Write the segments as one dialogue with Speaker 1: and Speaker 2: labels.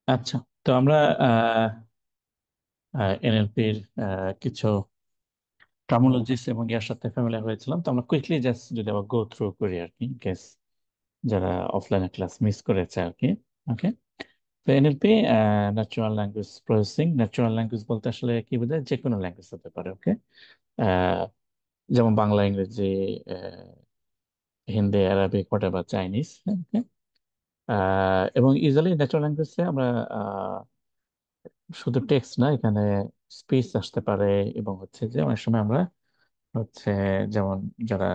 Speaker 1: আচ্ছা, তো আমরা এনএলপির কিছু টার্মিনোলজিস এবং ইয়ার সাথে ফ্যামিলিয়ার হয়েছিলাম। তো আমরা কুইকলি জাস্ট যদি আবার গো থ্রু করি আর কি, কেস যারা অফলাইনে ক্লাস মিস করেছে আর কি। ওকে, তো NLP natural language processing. Natural language বলতে আসলে কি বোঝায়? যে কোনো ল্যাঙ্গুয়েজ হতে পারে। ওকে, যেমন বাংলা, ইংরেজি, হিন্দি, আরবিক, হোয়াটএভার, চাইনিজ। ওকে, এবং ইউজুয়ালি ন্যাচারাল ল্যাঙ্গুয়েজে আমরা শুধু টেক্সট না, এখানে স্পিচ আসতে পারে। এবং হচ্ছে যে অনেক সময় আমরা হচ্ছে, যেমন যারা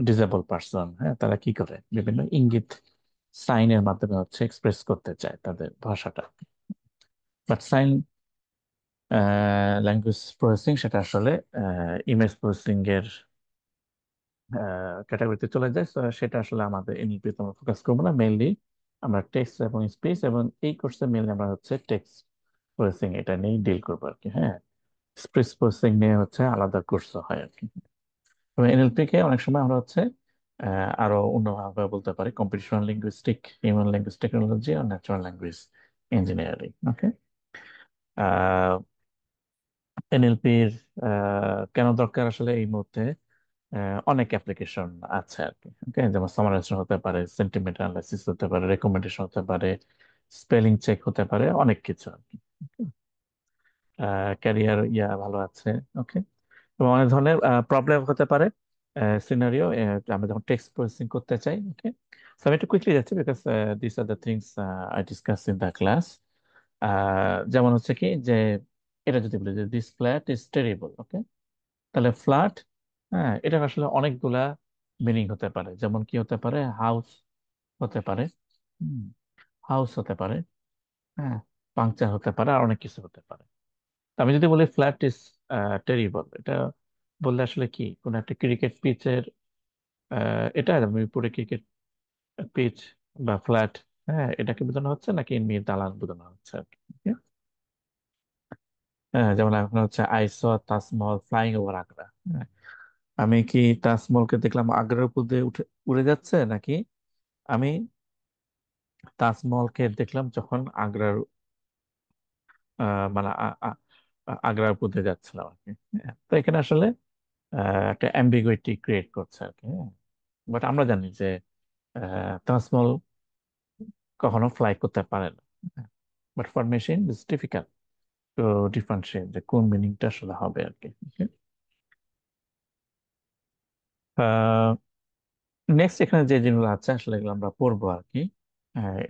Speaker 1: ডিসেবল পার্সন, হ্যাঁ, তারা কি করে বিভিন্ন ইঙ্গিত সাইনের মাধ্যমে হচ্ছে এক্সপ্রেস করতে চায় তাদের ভাষাটা। বাট সাইন ল্যাঙ্গুয়েজ প্রসেসিং সেটা আসলে ইমেজ প্রসেসিং এর ক্যাটাগরিতে চলে যায়। So, সেটা আসলে আমাদের এনএলপি তে আমরা ফোকাস করবো না। মেইনলি আমরা টেক্সট এবং স্পিচ, এবং এই কোর্সে মেইনলি আমরা হচ্ছে টেক্সট প্রসেসিং এটা নিয়ে ডিল করবো আর কি। হ্যাঁ, স্পিচ প্রসেসিং নিয়ে হচ্ছে আলাদা কোর্স হয় আর কি। এবং এনএলপি কে অনেক সময় আমরা হচ্ছে আরো অন্যভাবে বলতে পারি computational linguistic, human language technology আর ন্যাচারাল ল্যাঙ্গুয়েজ ইঞ্জিনিয়ারিং। ওকে, এনএলপির কেন দরকার আসলে এই মুহূর্তে? অনেক অ্যাপ্লিকেশন আছে আর কি। ওকে, যেমন সামারাইজেশন হতে পারে, সেন্টিমেন্ট অ্যানালাইসিস হতে পারে, রেকমেন্ডেশন হতে পারে, স্পেলিং চেক হতে পারে, অনেক কিছু আর কি। ক্যারিয়ার ভালো আছে। ওকে, এবং অনেক ধরনের প্রবলেম হতে পারে, সিনারিও। আমরা যখন টেক্সট প্রসেসিং করতে চাই। ওকে, সো আমি একটু কুইকলি যাচ্ছি because this are the things I discuss in the class. যেমন হচ্ছে কি যে, এটা যদি বলি যে দিস ফ্ল্যাট ইজ টেরিবল। ওকে, তাহলে ফ্ল্যাট, হ্যাঁ, এটা আসলে অনেকগুলা মিনিং হতে পারে। যেমন কি হতে পারে? হাউস হতে পারে, হাউস হতে পারে, হ্যাঁ, পাংচার হতে পারে, আর অনেক কিছু হতে পারে। আমি যদি বলি ফ্ল্যাট ইজ টেরিবল, এটা বললে আসলে কি কোন একটা ক্রিকেট পিচের, এটা আমি পুরো ক্রিকেট পিচ বা ফ্ল্যাট, হ্যাঁ, এটাকে বোঝানো হচ্ছে নাকি এমনি দালান বোঝানো হচ্ছে আর কি? Okay? হ্যাঁ, যেমন এখন হচ্ছে I saw Taj Mahal flying over Agra. হ্যাঁ, আমি কি তাজমহলকে দেখলাম আগ্রার উপর দিয়ে উঠে উড়ে যাচ্ছে, নাকি আমি তাজমহলকে দেখলাম যখন আগ্রার মানে আগ্রার উপর দিয়ে যাচ্ছিলাম আর কি? হ্যাঁ, তো এখানে আসলে একটা অ্যাম্বিগুইটি ক্রিয়েট করছে আর কি। বাট আমরা জানি যে তাজমহল কখনো ফ্লাই করতে পারে না। But for machine it's difficult to differentiate যে কোন মিনিংটা আসলে হবে আর কি। নেক্সট এখানে যে জিনিসগুলো আছে আসলে এগুলো আমরা পড়বো আর কি।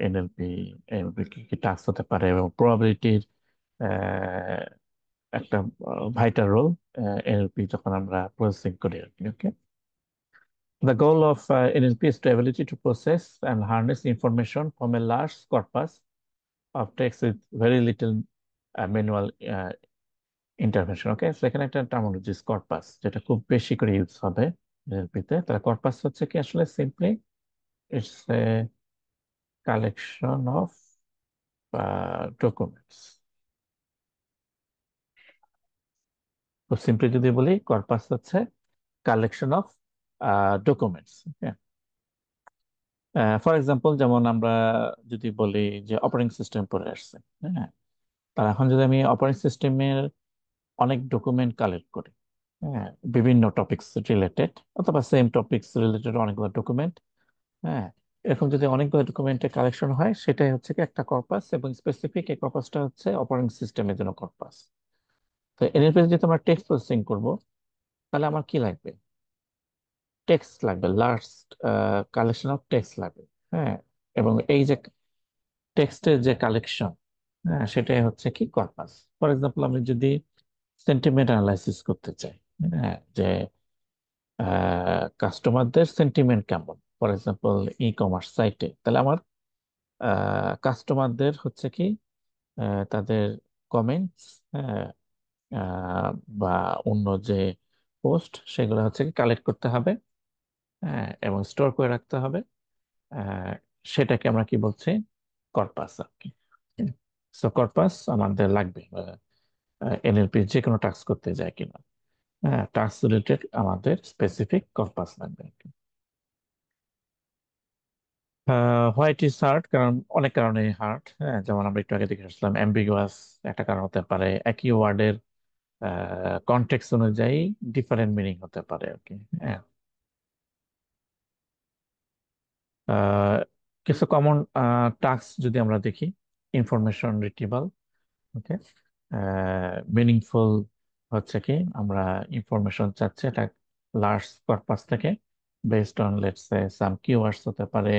Speaker 1: এনএলপি, এনএলপি কি কি টাস্ক হতে পারে, এবং প্রবাবিলিটির একটা ভাইটাল রোল এনএলপি যখন আমরা প্রসেসিং করি আর কি। ওকে, the goal of NLP is the ability to process and harness information from a large corpus of text with very little manual intervention. Okay, so এখানে একটা টার্মিনোলজি কর্পাস, যেটা খুব বেশি করে ইউজ হবে এনএলপি তে। তাহলে কর্পাস হচ্ছে কি আসলে? Simply it's a collection of documents. খুব সিম্পলি যদি বলি, কর্পাস হচ্ছে collection of documents. For example, যেমন আমরা যদি বলি যে অপারেটিং সিস্টেম পড়ে আসছে, হ্যাঁ, তার এখন যদি আমি অপারেটিং সিস্টেমের অনেক ডকুমেন্ট কালেক্ট করি, হ্যাঁ, বিভিন্ন টপিকস রিলেটেড, অথবা সেম টপিকস রিলেটেড অনেকগুলো ডকুমেন্ট, হ্যাঁ, এরকম যদি অনেকগুলো ডকুমেন্টের কালেকশন হয়, সেটাই হচ্ছে কি একটা কর্পাস। এবং স্পেসিফিক এই কর্পাসটা হচ্ছে অপারেটিং সিস্টেমের জন্য কর্পাস। তো এর ভিতরে যদি আমরা টেক্সট প্রসেসিং করবো, তাহলে আমার কি লাগবে? টেক্সট লাগবে, লার্জ কালেকশন অফ টেক্সট লাগবে। হ্যাঁ, এবং এই যে টেক্সটের যে কালেকশন, হ্যাঁ, সেটাই হচ্ছে কি কর্পাস। ফর এক্সাম্পল, আমি যদি সেন্টিমেন্ট অ্যানালাইসিস করতে চাই, হ্যাঁ, যে কাস্টমারদের সেন্টিমেন্ট কেমন, ফর এক্সাম্পল ই কমার্স সাইটে, তাহলে আমার কাস্টমারদের হচ্ছে কি তাদের কমেন্টস, হ্যাঁ, বা অন্য যে পোস্ট, সেগুলো হচ্ছে কি কালেক্ট করতে হবে, হ্যাঁ, এবং স্টোর করে রাখতে হবে। আহ, সেটাকে আমরা কি বলছি? কর্পাস আর কি। সো কর্পাস আমাদের লাগবে এনএলপি যে কোনো টাস্ক করতে যায় কিনা। হ্যাঁ, টাস্ক রিলেটেড আমাদের স্পেসিফিক কর্পাস লাগবে আর কি। হোয়াইট ইজ হার্ড, কারণ অনেক কারণে হার্ড। হ্যাঁ, যেমন আমরা একটু আগে দেখে আসলাম, অ্যাম্বিগুয়াস একটা কারণ হতে পারে। একই ওয়ার্ডের কনটেক্সট অনুযায়ী ডিফারেন্ট মিনিং হতে পারে আর কি। হ্যাঁ। আহ, কিছু কমন টাস্ক যদি আমরা দেখি: ইনফরমেশন রিট্রিভাল, ওকে, মিনিংফুল হচ্ছে কি আমরা ইনফরমেশন চাচ্ছি এটা লার্জ কর্পাস থেকে, based on let's say some keywords হতে পারে।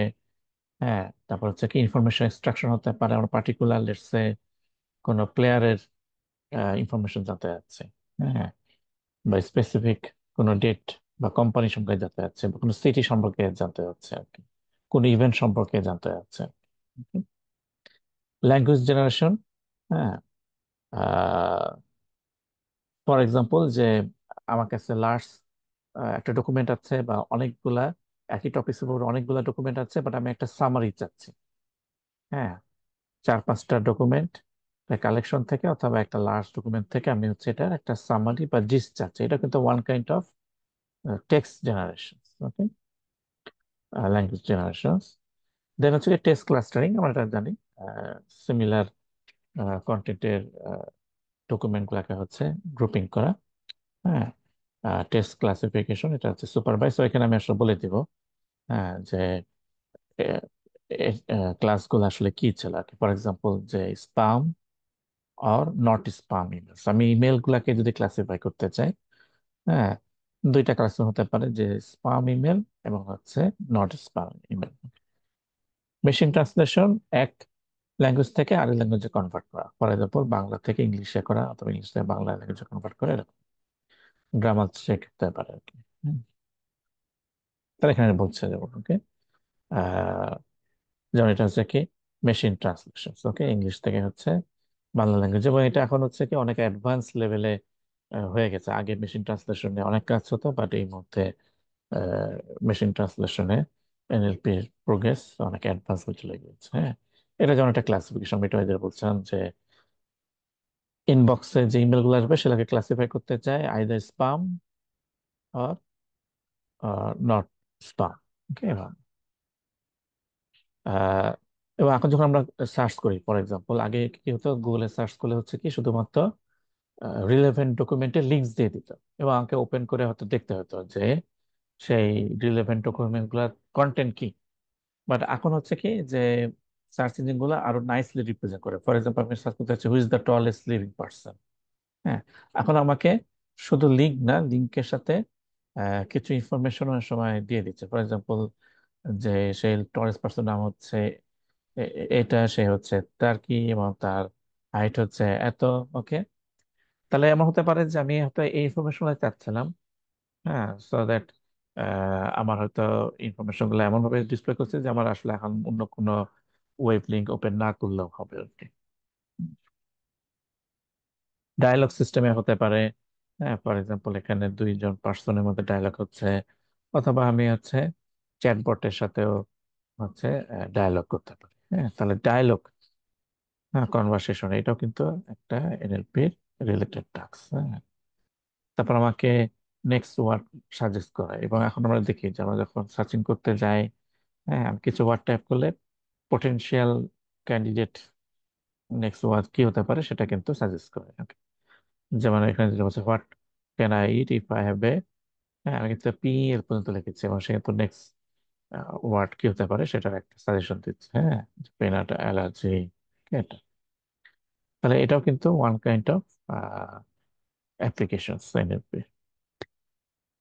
Speaker 1: হ্যাঁ, তারপর হচ্ছে কি ইনফরমেশন এক্সট্রাকশন হতে পারে, আমরা পার্টিকুলার লেটস সে কোনো প্লেয়ারের ইনফরমেশন জানতে যাচ্ছে। হ্যাঁ, বা স্পেসিফিক কোনো ডেট বা কোম্পানি সম্পর্কে জানতে যাচ্ছে, বা কোনো সিটি সম্পর্কে জানতে যাচ্ছে আর কি, কোনো ইভেন্ট সম্পর্কে জানতে যাচ্ছে। ল্যাঙ্গুয়েজ জেনারেশন, হ্যাঁ, ফর এক্সাম্পল যে আমার কাছে লার্জ একটা ডকুমেন্ট আছে, বা অনেকগুলা একই টপিকের উপর অনেকগুলা ডকুমেন্ট আছে, বাট আমি একটা সামারি চাচ্ছি। হ্যাঁ, চার পাঁচটা ডকুমেন্ট কালেকশন থেকে অথবা একটা লার্জ ডকুমেন্ট থেকে আমি হচ্ছে এটা একটা সামারি বা জিস্ট চাচ্ছি। এটা কিন্তু one kind of text generation. Okay, language generation. Then হচ্ছে টেক্সট ক্লাস্টারিং, আমরা এটা জানি। সিমিলার কন্টেন্টের ডকুমেন্ট গুলাকে হচ্ছে গ্রুপিং করা। হ্যাঁ, টেস্ট ক্লাসিফিকেশন, এটা হচ্ছে সুপারভাইজ। তো এখানে আমি আসলে বলে দিব হ্যাঁ যে ক্লাসগুলো আসলে কি ছিল আর কি। ফর এক্সাম্পল যে স্পাম আর নট স্পাম ইমেলস, আমি ইমেল গুলাকে যদি ক্লাসিফাই করতে চাই, হ্যাঁ, দুইটা ক্লাস হতে পারে, যে স্পাম ইমেল এবং হচ্ছে not spam email. Machine translation, এক ল্যাঙ্গুয়েজ থেকে আরেক ল্যাঙ্গুয়েজে কনভার্ট করা, ফর এক্সাম্পল বাংলা থেকে ইংলিশে করা অথবা ইংলিশ থেকে বাংলা ল্যাঙ্গুয়েজে কনভার্ট করে, এরকম গ্রামার চেক করতে পারে আর কি। হুম। তাহলে এখানে বলছে যেমন ওকে, যেমন এটা হচ্ছে কি মেশিন ট্রান্সলেশন, ওকে, ইংলিশ থেকে হচ্ছে বাংলা ল্যাঙ্গুয়েজ। এবং এটা এখন হচ্ছে কি অনেক অ্যাডভান্স লেভেলে হয়ে গেছে। আগে মেশিন ট্রান্সলেশনে অনেক কাজ হতো, বাট এই মুহূর্তে মেশিন ট্রান্সলেশনে এনএলপি প্রোগ্রেস অনেক অ্যাডভান্স হয়ে চলে গেছে। হ্যাঁ, এটা যেমন একটা ক্লাসিফিকেশন, এটা এদের বলছিলাম যে ইনবক্সে যে ইমেল গুলো আসবে সেটাকে ক্লাসিফাই করতে চাই either spam or not spam. Okay, uh, এবং এখন যখন আমরা সার্চ করি, ফর এক্সাম্পল আগে কি হতো, গুগলে সার্চ করলে হচ্ছে কি শুধুমাত্র রিলেভেন্ট ডকুমেন্টের লিঙ্কস দিয়ে দিত, এবং আমাকে ওপেন করে হয়তো দেখতে হতো যে সেই রিলেভেন্ট ডকুমেন্ট গুলার কন্টেন্ট কি। বাট এখন হচ্ছে কি যে সার্চ ইঞ্জিন গুলো আরো নাইসলি রিপ্রেজেন্ট করে। ফর এক্সাম্পল আমি সার্চ করতে চাচ্ছি who's the tallest living person. হ্যাঁ, এখন আমাকে শুধু লিঙ্ক না, লিঙ্কের সাথে কিছু ইনফরমেশন অনেক সময় দিয়ে দিচ্ছে। ফর এক্সাম্পল যে সেই টলেস্ট পার্সন নাম হচ্ছে এটা, সে হচ্ছে তার কি, এবং তার হাইট হচ্ছে এত। ওকে, তাহলে এমন হতে পারে যে আমি হয়তো এই ইনফরমেশন চাচ্ছিলাম, হ্যাঁ, সো দ্যাট আমার হয়তো ইনফরমেশন গুলো এমন ভাবে ডিসপ্লে করছে যে আমার আসলে এখন অন্য কোনো ওয়েব লিঙ্ক ওপেন না করলেও হবে আর কি। ডায়ালগ সিস্টেমে হতে পারে, হ্যাঁ, ফর এক্সাম্পল এখানে দুইজন পার্সনের মধ্যে ডায়ালগ হচ্ছে, অথবা আমি হচ্ছে চ্যাটবটের সাথেও হচ্ছে ডায়ালগ করতে পারি। হ্যাঁ, তাহলে ডায়ালগ, হ্যাঁ, কনভারসেশন, এটাও কিন্তু একটা এনএলপির রিলেটেড টাস্ক। হ্যাঁ, তারপর আমাকে নেক্সট ওয়ার্ড সাজেস্ট করা। এবং এখন আমরা দেখি যে আমরা যখন সার্চিং করতে যাই, হ্যাঁ, আমি কিছু ওয়ার্ড টাইপ করলে পটেনশিয়াল ক্যান্ডিডেট নেক্সট ওয়ার্ড কি হতে পারে সেটা কিন্তু সাজেস্ট করে। Okay? যেমন এখানে যেটা বলছে what can I it if I have a, হ্যাঁ, আমি কিন্তু পি এর পর্যন্ত লিখেছি, এবং সে কিন্তু নেক্সট ওয়ার্ড কি হতে পারে সেটার একটা সাজেশন দিচ্ছে। হ্যাঁ, পেনাট অ্যালার্জি, এটা। তাহলে এটাও কিন্তু one kind of application NLP.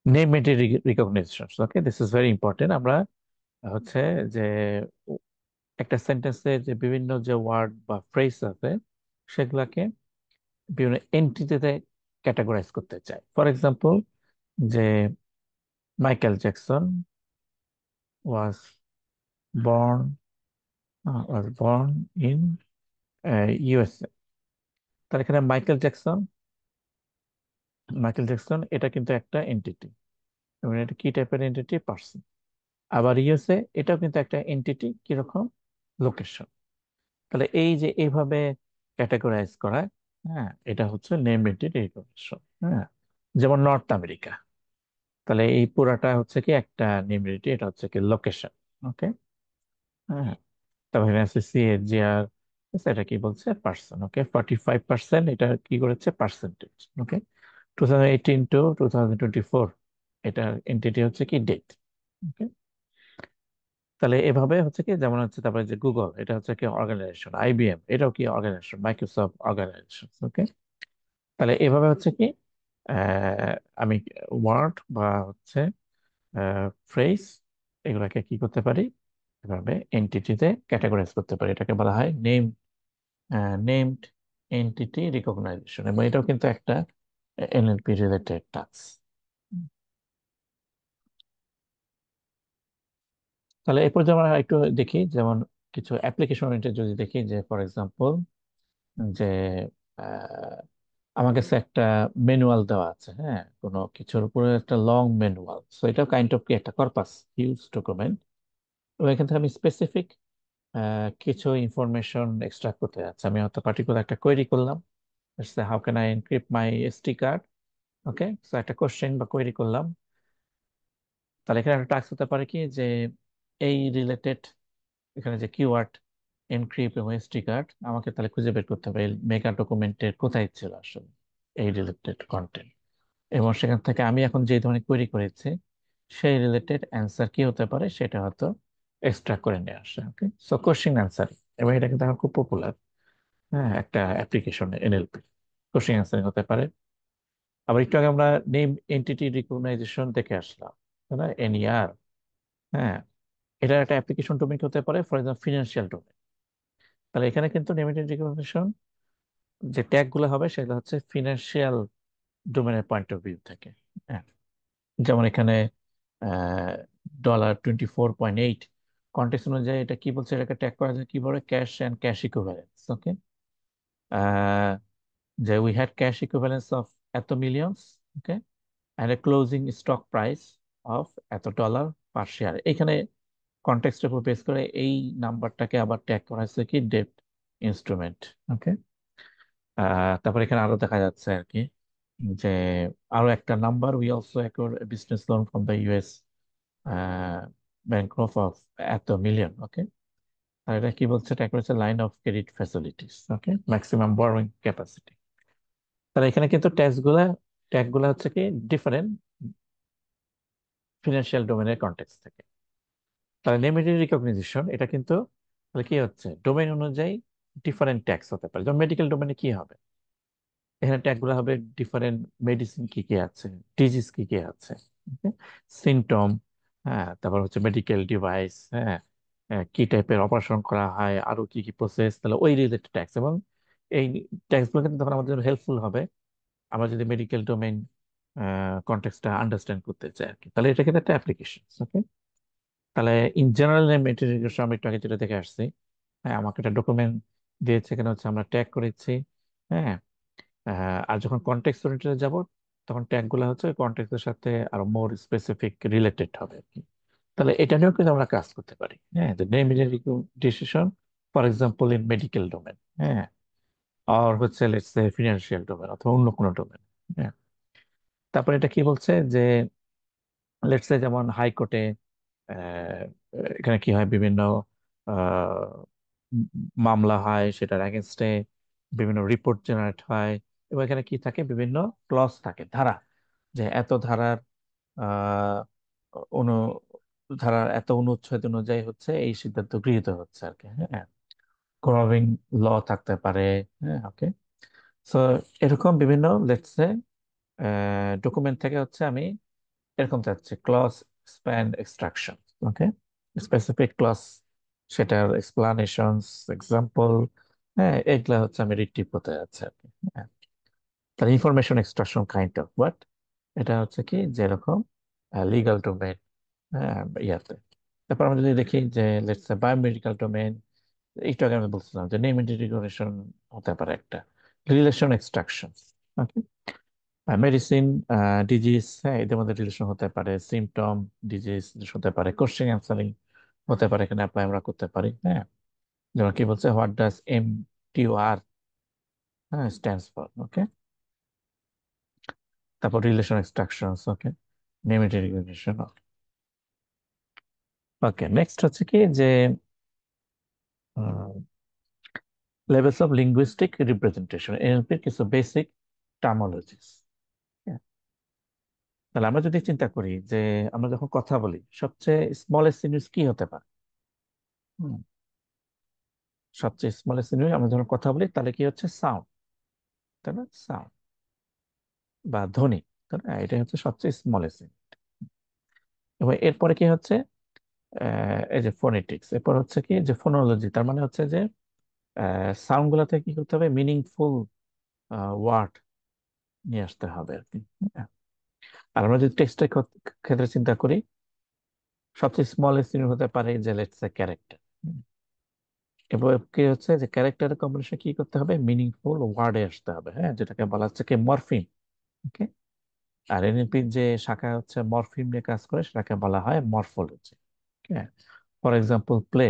Speaker 1: Name entity recognition, okay, this is very important. আমরা হচ্ছে যে একটা সেন্টেন্সে যে বিভিন্ন যে ওয়ার্ড বা ফ্রেজ আছে সেগুলাকে বিভিন্ন এন্টিটিতে ক্যাটাগরাইজ করতে চাই। ফর এক্সাম্পল যে Michael Jackson was born in USA. তাহলে এখানে মাইকেল জ্যাকসন এটা কিন্তু একটা এন্টিটি, এবং এটা কি টাইপের এন্টিটি? পার্সন। আবার ইউএসএ এটাও কিন্তু একটা এন্টিটি, কিরকম? লোকেশন। তাহলে এই যে এইভাবে ক্যাটাগরাইজ করা, হ্যাঁ, এটা হচ্ছে নেম এন্টিটি রিকগনিশন। হ্যাঁ, যেমন নর্থ আমেরিকা, তাহলে এই পুরাটা হচ্ছে কি একটা নেম এন্টিটি, এটা হচ্ছে কি লোকেশন। ওকে, হ্যাঁ, তারপর এখানে আছে সিএজিআর, এটা কি বলছে পার্সেন্ট, ওকে 45%, এটা কি করেছে পার্সেন্টেজ, ওকে 2018 টু 2024, এটার এন্টিটি হচ্ছে কি ডেট, ওকে। তাহলে এভাবে হচ্ছে কি, যেমন হচ্ছে তারপরে যে গুগল, এটা হচ্ছে কি অর্গানাইজেশন, আইবিএম এটাও কি অর্গানাইজেশন, মাইক্রোসফট অর্গানাইজেশন, ওকে। তাহলে এভাবে হচ্ছে কি আমি ওয়ার্ড বা হচ্ছে ফ্রেজ এগুলাকে কি করতে পারি, এভাবে এন্টিটিতে ক্যাটাগরাইজ করতে পারি, এটাকে বলা হয় নেমড এন্টিটি রিকগনাইজেশন, এবং এটাও কিন্তু একটা এনএলপি রিলেটেড টাস্ক। তাহলে এরপর যেমন আমরা একটু দেখি, যেমন কিছু অ্যাপ্লিকেশন ওরিয়েন্টেড যদি দেখি, যে ফর এক্সাম্পল যে আহ, আমার কাছে একটা ম্যানুয়াল দেওয়া আছে, হ্যাঁ, কোনো কিছুর উপরে একটা লং ম্যানুয়াল, সো এটা কাইন্ড অফ কি একটা কর্পাস, হিউজ ডকুমেন্ট, এবং এখান থেকে আমি স্পেসিফিক কিছু ইনফরমেশন এক্সট্রাক্ট করতে যাচ্ছি। আমি হয়তো পার্টিকুলার একটা কোয়েরি করলাম, how can I encrypt my SD card, okay, so একটা কোশ্চেন বা কোয়েরি করলাম। তাহলে এখানে একটা টাস্ক হতে পারে কি, যে এই রিলেটেড এখানে যে কিওয়ার্ড এনক্রিপ্ট এবং এসডি কার্ড, আমাকে তাহলে খুঁজে বের করতে হবে মেগা ডকুমেন্টের কোথায় ছিল আসলে এই রিলেটেড কন্টেন্ট, এবং সেখান থেকে আমি এখন যে ধরনের কোয়েরি করেছি সেই রিলেটেড অ্যান্সার কি হতে পারে সেটা হয়তো এক্সট্রাক্ট করে নিয়ে আসে, ওকে। সো কোশ্চেন অ্যান্সার, এবং এটা কিন্তু এখন খুব পপুলার, হ্যাঁ, একটা অ্যাপ্লিকেশন এনএলপি, কোশ্চেন অ্যান্সারিং হতে পারে। আবার একটু আগে আমরা নেম এন্টিটি রিকগনাইজেশন দেখে আসলাম, তাই না, এনইআর, হ্যাঁ, এটার একটা অ্যাপ্লিকেশন ডোমেইন হতে পারে, ফর এক্সাম্পল ফিনান্সিয়াল ডোমেইন। তাহলে এখানে কিন্তু নেম এন্টিটি রিকগনিশন যে ট্যাগ গুলো হবে সেগুলো হচ্ছে ফিনান্সিয়াল ডোমেনের পয়েন্ট অফ ভিউ থেকে, হ্যাঁ। যেমন এখানে $24.8 কন্টেক্সট অনুযায়ী এটা কি বলছে, এটাকে ট্যাগ করা যায় কিভাবে, cash and cash equivalence, okay. যে we had cash equivalence of এত millions, okay, and a closing stock price of এত ডলার পার শেয়ার। এখানে কন্টেক্সটের উপর বেস করে এই নাম্বারটাকে আবার ট্যাগ করা হয়েছে কি ডেট ইনস্ট্রুমেন্ট, ওকে। তারপর এখানে আরো দেখা যাচ্ছে আর কি, যে আরো একটা number, we also acquired business loan from the US bank of এত মিলিয়ন, ওকে। আর এটা কি বলছে, এটা করেছে line of credit facilities, okay, maximum borrowing capacity. তাহলে এখানে কিন্তু ট্যাগ গুলা হচ্ছে কি ডিফারেন্ট ফিনান্সিয়াল ডোমেনের কন্টেক্সট থেকে। তাহলে নেম আইডেন্টি রিকগনিশন এটা কিন্তু তাহলে কি হচ্ছে, ডোমেইন অনুযায়ী ডিফারেন্ট ট্যাক্স হতে পারে। যেমন মেডিকেল ডোমেনে কি হবে, এখানে ট্যাগ গুলো হবে ডিফারেন্ট মেডিসিন কি কি আছে, ডিজিজ কি কি আছে, সিমটম, হ্যাঁ, তারপর হচ্ছে মেডিকেল ডিভাইস, হ্যাঁ, কি টাইপের অপারেশন করা হয়, আরো কি কি প্রসেস, তাহলে ওই রিলেটেড ট্যাক্স। এবং এই ট্যাক্স গুলো কিন্তু তখন আমাদের হেল্পফুল হবে আমরা যদি মেডিকেল ডোমেইন কন্টেক্সটটা আন্ডারস্ট্যান্ড করতে চাই আর কি। তাহলে এটা কিন্তু একটা অ্যাপ্লিকেশন, ওকে। তাহলে ইন জেনারেল মেটেরিয়াল আমি একটু আগে যেটা দেখে আসছি, হ্যাঁ, আমাকে একটা ডকুমেন্ট দিয়েছে, এখানে হচ্ছে আমরা ট্যাগ করেছি, হ্যাঁ। আর যখন কন্টেক্সট ওরিয়েন্টেড যাব, তখন ট্যাগ গুলো হচ্ছে কন্টেক্সটের সাথে আরো মোর স্পেসিফিক রিলেটেড হবে আর কি। তাহলে এটা নিয়েও কিন্তু আমরা কাজ করতে পারি, হ্যাঁ, যে name decision, for example in medical domain, হ্যাঁ, আর হচ্ছে লেটস সে ফিনান্সিয়াল ডোমেন অথবা অন্য কোনো ডোমেন, হ্যাঁ। তারপরে এটা কি বলছে, যে লেটস সে যেমন হাইকোর্টে এখানে কি হয়, বিভিন্ন আহ, উম, মামলা হয়, সেটার এগেনস্টে বিভিন্ন রিপোর্ট জেনারেট হয়, এবং এখানে কি থাকে, বিভিন্ন ক্লজ থাকে, ধারা, যে এত ধারার আহ অনু ধারার এত অনুচ্ছেদ অনুযায়ী হচ্ছে এই সিদ্ধান্ত গৃহীত হচ্ছে আর কি, হ্যাঁ। কভারিং ল থাকতে পারে, হ্যাঁ, ওকে। সো এরকম বিভিন্ন লেটস ডকুমেন্ট থেকে হচ্ছে আমি এরকম চাচ্ছি ক্লজ স্প্যান এক্সট্রাকশন, ওকে, স্পেসিফিক ক্লজ, সেটার এক্সপ্লানেশনস, এক্সাম্পল, হ্যাঁ, এগুলা হচ্ছে আমি রিট্রিভ করতে যাচ্ছি আর কি, হ্যাঁ। তাহলে information extraction kind of but এটা হচ্ছে কি যেরকম লিগাল ডোমেন, হ্যাঁ, ইয়াতে। তারপর আমরা যদি দেখি যে লেটস সে বায়োমেডিক্যাল ডোমেন, একটু আগে আমি বলছিলাম যে নেম আইডেন্টিফিকেশন হতে পারে একটা রিলেশন এক্সট্রাকশন, মেডিসিন, ডিজিজ, হ্যাঁ, এদের মধ্যে রিলেশন হতে পারে, সিমটম, ডিজিজ হতে পারে, কোশ্চেন অ্যান্সারিং হতে পারে, এখানে অ্যাপ্লাই আমরা করতে পারি, হ্যাঁ। যেমন কি বলছে, হোয়াট ডাজ MTOR, হ্যাঁ, স্ট্যান্ডস ফর, ওকে। তারপর রিলেশন এক্সট্রাকশনস, ওকে, নেম রিকগনিশন, ওকে। নেক্সট হচ্ছে কি, যে লেভেলস অফ লিঙ্গুইস্টিক রিপ্রেজেন্টেশন, এনএলপির কিছু বেসিক টার্মোলজিস। তাহলে আমরা যদি চিন্তা করি যে আমরা যখন কথা বলি সবচেয়ে স্মলেস্ট ইউনিট কি হতে পারে? হুম, সবচেয়ে স্মলেস্ট ইউনিট আমরা যখন কথা বলি তাহলে কি হচ্ছে? সাউন্ড, তাই না? সাউন্ড বা ধ্বনি, তাই না? এটাই হচ্ছে সবচেয়ে স্মলেস্ট ইউনিট। এবং এরপরে কি হচ্ছে? এই যে ফোনেটিক্স, এরপর হচ্ছে কি যে ফোনোলজি, তার মানে হচ্ছে যে সাউন্ড গুলাতে কি করতে হবে? মিনিংফুল ওয়ার্ড নিয়ে আসতে হবে আর কি। হ্যাঁ। আর আমরা যদি টেক্সটের ক্ষেত্রে চিন্তা করি, সবচেয়ে স্মলেস্ট ইউনিট হতে পারে যে লেটস এ ক্যারেক্টার। এবার কি হচ্ছে যে ক্যারেক্টারের কম্বিনেশন কি করতে হবে? মিনিংফুল ওয়ার্ডে আসতে হবে, হ্যাঁ, যেটাকে বলা হচ্ছে কি মরফিম। ওকে। আর এনএলপির যে শাখা হচ্ছে মরফিম নিয়ে কাজ করে সেটাকে বলা হয় মরফোলজি। হ্যাঁ। ফর এক্সাম্পল প্লে,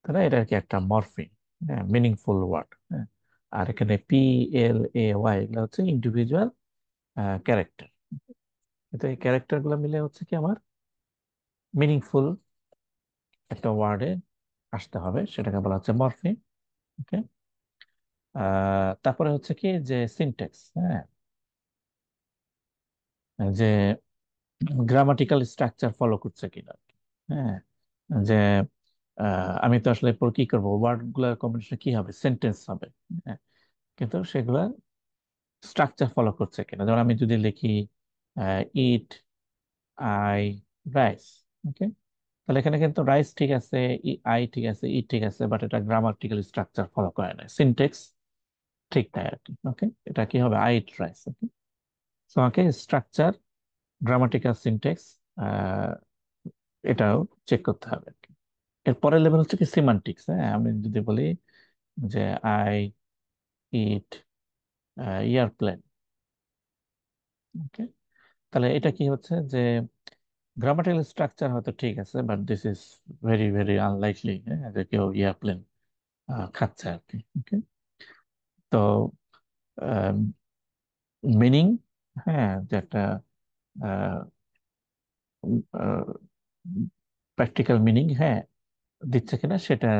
Speaker 1: তাই না? এটা আর কি একটা মরফিম, হ্যাঁ, মিনিংফুল ওয়ার্ড। হ্যাঁ। আর এখানে PLAY এগুলো হচ্ছে ইন্ডিভিজুয়াল ক্যারেক্টার। কিন্তু এই ক্যারেক্টার গুলো মিলে হচ্ছে কি আমার মিনিংফুল একটা ওয়ার্ডে আসতে হবে, সেটাকে বলা হচ্ছে মরফিম। ওকে। তারপরে হচ্ছে কি যে সিনট্যাক্স, হ্যাঁ, যে গ্রামাটিক্যাল স্ট্রাকচার ফলো করছে কিনা। হ্যাঁ। যে আমি তো আসলে এরপর কি করবো, ওয়ার্ড গুলার কম্বিনেশন কি হবে? সেন্টেন্স হবে। হ্যাঁ। কিন্তু সেগুলা স্ট্রাকচার ফলো করছে কিনা, যেমন আমি যদি লিখি ইট আই রাইস, ওকে, তাহলে এখানে কিন্তু রাইস ঠিক আছে, আই ঠিক আছে, ইট ঠিক আছে, বাট এটা গ্রামাটিক্যাল স্ট্রাকচার ফলো করে না, সিনটেক্স ঠিক নাই আর কি। ওকে। এটা কি হবে? I eat rice. ওকে। তো আমাকে স্ট্রাকচার, গ্রামাটিক্যাল সিনটেক্স এটাও চেক করতে হবে আর কি। এর পরের লেভেল হচ্ছে কি সিমান্টিক্স। হ্যাঁ, আমি যদি বলি যে আই ইট এয়ারপ্লেন, ওকে, তাহলে এটা কি হচ্ছে যে গ্রামাটিক্যাল স্ট্রাকচার হয়তো ঠিক আছে, but this is very very unlikely, হ্যাঁ, যে কেউ এয়ারপ্লেন খাচ্ছে আর কি। ওকে। তো মিনিং, হ্যাঁ, যে একটা প্র্যাকটিক্যাল মিনিং, হ্যাঁ, দিচ্ছে কিনা সেটা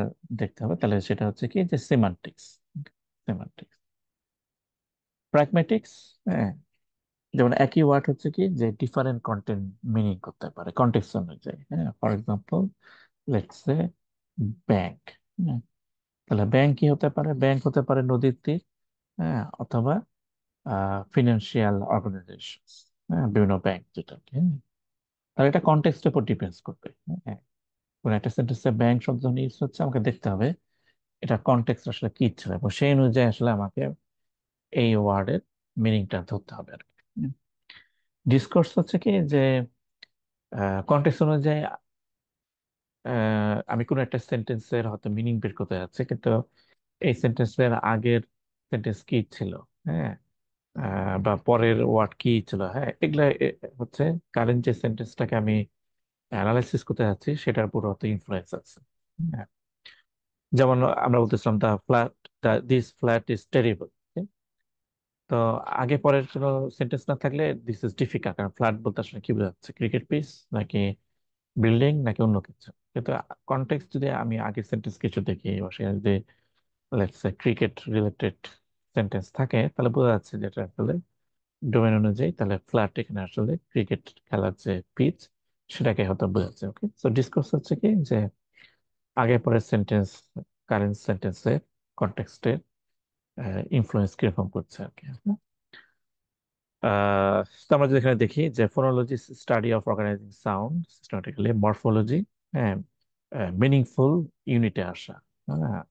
Speaker 1: দেখতে হবে। তাহলে সেটা হচ্ছে কি যে সিমান্টিক্স। সিমান্টিক্স। প্র্যাগম্যাটিক্স, হ্যাঁ, যেমন একই ওয়ার্ড হচ্ছে কি যে ডিফারেন্ট কন্টেন্ট মিনিং করতে পারে কন্টেক্সট অনুযায়ী। হ্যাঁ, for example let's say bank. তাহলে ব্যাংক কি হতে পারে? ব্যাংক হতে পারে নদীর তীর, হ্যাঁ, অথবা ফিনান্সিয়াল অর্গানাইজেশন, হ্যাঁ, বিভিন্ন ব্যাংক যেটা, হ্যাঁ। তাহলে এটা কন্টেক্সটের উপর ডিপেন্ডস করবে। হ্যাঁ। কোন একটা সেন্টেন্সে ব্যাংক শব্দ ইউজ হচ্ছে, আমাকে দেখতে হবে এটা কন্টেক্সট আসলে কি ছিল, এবং সেই অনুযায়ী আসলে আমাকে এই ওয়ার্ডের মিনিংটা ধরতে হবে আর কি। ডিসকোর্স হচ্ছে কি যে কন্টেক্সট অনুযায়ী আমি কোনো একটা সেন্টেন্সের হয়তো মিনিং বের করতে যাচ্ছি, কিন্তু এই সেন্টেন্সের আগের সেন্টেন্স কি ছিল, হ্যাঁ, বা পরের ওয়ার্ড কি ছিল, হ্যাঁ, এগুলা হচ্ছে কারেন্ট যে সেন্টেন্সটাকে আমি অ্যানালাইসিস করতে যাচ্ছি সেটার পুরো হয়তো ইনফ্লুয়েন্স আছে। হ্যাঁ। যেমন আমরা বলতেছিলাম the flat, this flat is terrible. তো আগে পরের কোনো সেন্টেন্স না থাকলে দিস ইজ ডিফিকাল্ট, কারণ ফ্ল্যাট বলতে আসলে কি বোঝাচ্ছে? ক্রিকেট পিচ নাকি বিল্ডিং নাকি অন্য কিছু? কিন্তু কনটেক্সট যদি আমি আগের সেন্টেন্স কিছু দেখি বা সেখানে যদি let's say cricket related sentence থাকে, তাহলে বোঝা যাচ্ছে যে এটা আসলে ডোমেন অনুযায়ী তাহলে ফ্ল্যাট এখানে আসলে ক্রিকেট খেলার যে পিচ সেটাকে হয়তো বোঝাচ্ছে। ওকে। সো ডিসকোর্স হচ্ছে কি যে আগে পরের সেন্টেন্স কারেন্ট সেন্টেন্সের কনটেক্সটে ইনফ্লুয়েন্স কিরকম করছে আর কি। তো আমরা যদি এখানে দেখি যে phonology study of organizing sound systematically, morphology, হ্যাঁ, মিনিংফুল ইউনিটে আসা, হ্যাঁ,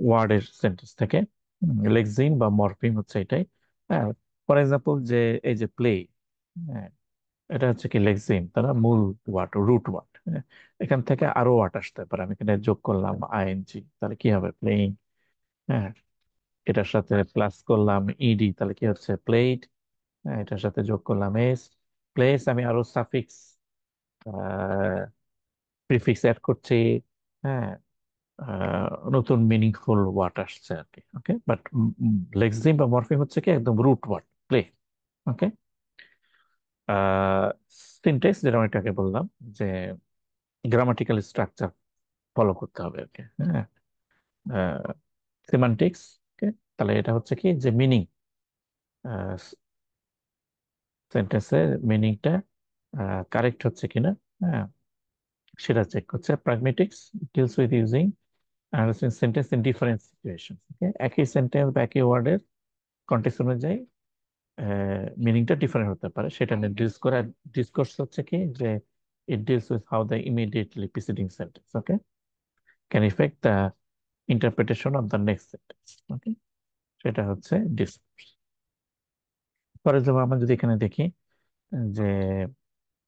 Speaker 1: ওয়ার্ডের সেন্টেন্স থেকে, লেক্সিন বা মরফিম হচ্ছে এটাই। হ্যাঁ। ফর এক্সাম্পল যে এই যে প্লে, হ্যাঁ, এটা হচ্ছে কি লেক্সিন, তারা মূল ওয়ার্ড, রুট ওয়ার্ড। এখান থেকে আরো ওয়ার্ড আসতে পারে, আমি এখানে যোগ করলাম আইএনজি, তাহলে কি হবে? প্লেইং। হ্যাঁ। এটার সাথে প্লাস করলাম ইডি, তাহলে কি হচ্ছে? প্লেড। হ্যাঁ, এটার সাথে যোগ করলাম এস, প্লেস, আমি আরো সাফিক্স প্রিফিক্স অ্যাড করছি। হ্যাঁ। নতুন মিনিংফুল ওয়ার্ড আসছে আর কি। ওকে। বাট লেক্সিম বা মরফিম হচ্ছে কি একদম রুট ওয়ার্ড, প্লে। ওকে। সিনটেক্স, যেটা আমি এটাকে বললাম যে গ্রামাটিক্যাল স্ট্রাকচার ফলো করতে হবে আর কি। হ্যাঁ, সিমান্টিক্স। তাহলে এটা হচ্ছে কি যে মিনিং, সেন্টেন্সের মিনিংটা কারেক্ট হচ্ছে কিনা, হ্যাঁ, সেটা চেক করছে। Pragmatics deals with using sentence in different situation. একই সেন্টেন্স বা একই ওয়ার্ডের কন্টেক্সট অনুযায়ী মিনিংটা ডিফারেন্ট হতে পারে, সেটা নিয়ে ডিলস করা। ডিসকোর্স হচ্ছে কি যে it deals with how the immediately preceding sentence can effect the interpretation of the next sentence. Okay, সেটা হচ্ছে ডিসকোর্স। পরে যেমন আমরা যদি এখানে দেখি যে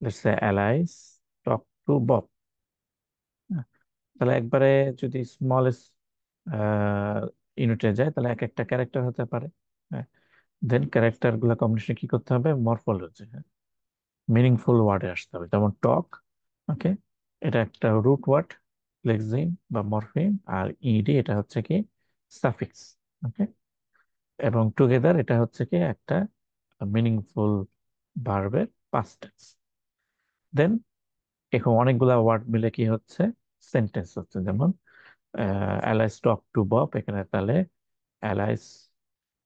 Speaker 1: let's say Alice talk to Bob, তাহলে একবারে যদি স্মলেস্ট ইউনিটে যায় তাহলে এক একটা ক্যারেক্টার হতে পারে। দেন ক্যারেক্টার গুলা কম্বিনেশন কি করতে হবে, মরফোলজি, মিনিংফুল ওয়ার্ডে আসতে হবে। যেমন টক, ওকে, এটা একটা রুট ওয়ার্ড, লেক্সিম বা মরফিম, আর ইডি এটা হচ্ছে কি সাফিক্স। ওকে, এবং টুগেদার এটা হচ্ছে কি একটা মিনিংফুল ভার্বের পাস্ট টেন্স। দেন এখন অনেকগুলা ওয়ার্ড মিলে কি হচ্ছে সেন্টেন্স হচ্ছে। যেমন অ্যালাইস টক টু বব, এখানে তাহলে অ্যালাইস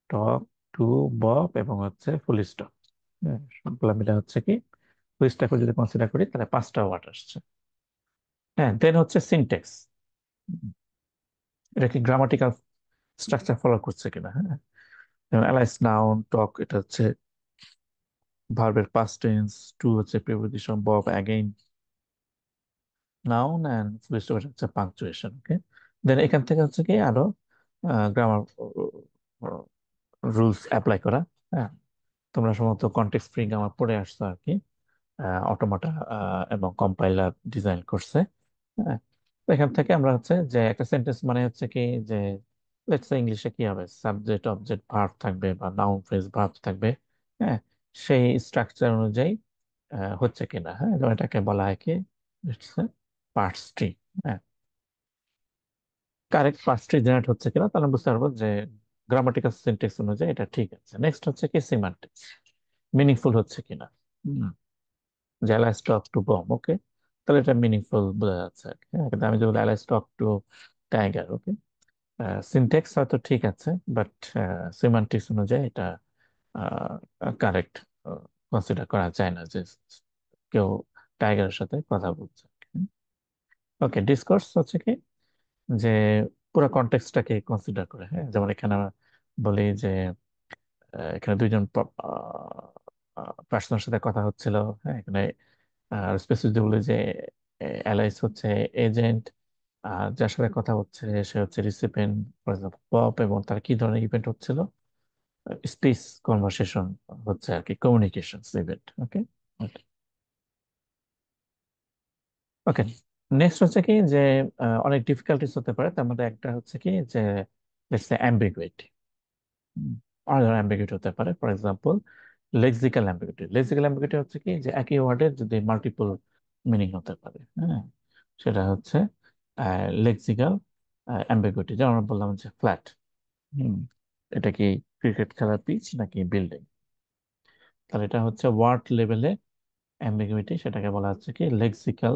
Speaker 1: টক টু বব এবং হচ্ছে ফুল স্টপ, সবগুলা মিলে হচ্ছে কি ফুল স্টপ যদি কনসিডার করি তাহলে পাঁচটা ওয়ার্ড আসছে। হ্যাঁ, দেন হচ্ছে সিনটেক্স, এটা কি গ্রামাটিক্যাল স্ট্রাকচার ফলো করছে কিনা। হ্যাঁ, যেমন অ্যালাইস নাউন, টক এটা হচ্ছে ভার্বের পাস্ট টেন্স, টু হচ্ছে preposition, Bob again noun, and full stop এটা হচ্ছে পাংচুয়েশন। ওকে, দেন এখান থেকে হচ্ছে কি আরো গ্রামার রুলস অ্যাপ্লাই করা। হ্যাঁ, তোমরা সম্ভবত কন্টেক্সট ফ্রি গ্রামার পড়ে আসছো আর কি, অটোমাটা এবং কম্পাইলার ডিজাইন করছে। হ্যাঁ, তো এখান থেকে আমরা হচ্ছে যে একটা সেন্টেন্স মানে হচ্ছে কি যে লেটস সে ইংলিশে কি হবে, সাবজেক্ট অবজেক্ট ভার্ব থাকবে বা নাউন ফ্রেজ ভার্ব থাকবে। হ্যাঁ, সেই স্ট্রাকচার অনুযায়ী হচ্ছে কিনা। হ্যাঁ, যেমন এটাকে বলা হয় কি পার্টস ট্রি। হ্যাঁ, কারেক্ট পার্টস ট্রি জেনারেট হচ্ছে কিনা তাহলে বুঝতে পারবো যে গ্রামাটিক্যাল সিনট্যাক্স অনুযায়ী এটা ঠিক আছে। নেক্সট হচ্ছে কি সিমান্টিক্স, মিনিংফুল হচ্ছে কিনা। যে অ্যালাইস টক টু বম, ওকে, তাহলে এটা মিনিংফুল বোঝা যাচ্ছে আর কি। হ্যাঁ, কিন্তু আমি যদি বলি Alice talk to tiger, okay, syntax হয়তো ঠিক আছে, বাট সিমান্টিক্স অনুযায়ী এটা কারেক্ট কনসিডার করা যায় না যে কেউ টাইগারের সাথে কথা বলছে। ওকে, ডিসকোর্স হচ্ছে কি যে পুরো কনটেক্সটটাকে কনসিডার করে। হ্যাঁ, যেমন এখানে আমরা বলি যে এখানে দুইজন পার্সনের সাথে কথা হচ্ছিল। হ্যাঁ, এখানে আর স্পেসিফিক বলে যে অ্যালাইস হচ্ছে এজেন্ট, আর যার সাথে কথা হচ্ছে সে হচ্ছে রিসিপিয়েন্ট, ফর এক্সাম্পল পপ, এবং তার কি ধরনের ইভেন্ট হচ্ছিল, স্পিচ কনভারসেশন হচ্ছে আর কি, কমিউনিকেশন ইভেন্ট। ওকে, ওকে, নেক্সট হচ্ছে কি যে অনেক ডিফিকাল্টিস হতে পারে, তার মধ্যে একটা হচ্ছে কি যে লেটস সে অ্যাম্বিগুইটি। অনেক ধরনের অ্যাম্বিগুইটি হতে পারে। For example lexical ambiguity. Lexical ambiguity হচ্ছে কি যে একই ওয়ার্ডের যদি মাল্টিপল মিনিং হতে পারে। হ্যাঁ, সেটা হচ্ছে লেক্সিক্যাল অ্যাম্বিগুইটি। যেমন আমরা বললাম যে ফ্ল্যাট, হুম, এটা কি ক্রিকেট খেলার পিচ নাকি বিল্ডিং। তাহলে এটা হচ্ছে ওয়ার্ড লেভেলে অ্যাম্বিগুইটি, সেটাকে বলা হচ্ছে কি lexical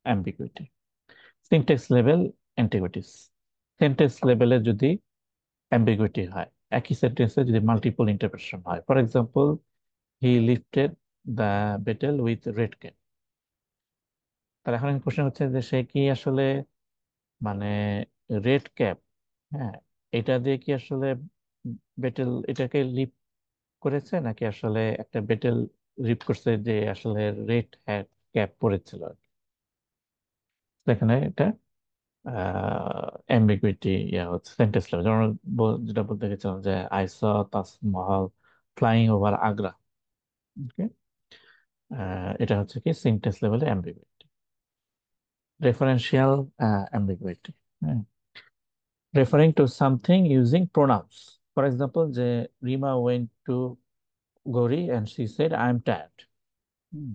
Speaker 1: ambiguity. Syntax level ambiguities, sentence লেভেলে যদি অ্যাম্বিগুইটি হয়, একই সেন্টেন্সে যদি মাল্টিপল ইন্টারপ্রিটেশন হয়। For example he lifted the beetle with red cap. তাহলে এখন কোশ্চেন হচ্ছে যে সে কি আসলে মানে রেড ক্যাপ, হ্যাঁ, এটা দিয়ে কি আসলে বেটেল এটাকে লিপ করেছে, নাকি আসলে একটা বেটেল রিপ করছে যে আসলে রেড হ্যাট ক্যাপ পরেছিল আর কি। এখানে এটা অ্যাম্বিগুইটি ইয়া হচ্ছে সেন্টেন্স লেভেল। যেমন যেটা বলতে গেছিলাম যে I saw Taj Mahal flying over Agra. Okay, এটা হচ্ছে কি সিনটেন্স লেভেলে ambiguity. Referential ambiguity, referring to something using pronouns. For example, যে Rima went to Gori and she said, I'm tired. হুম,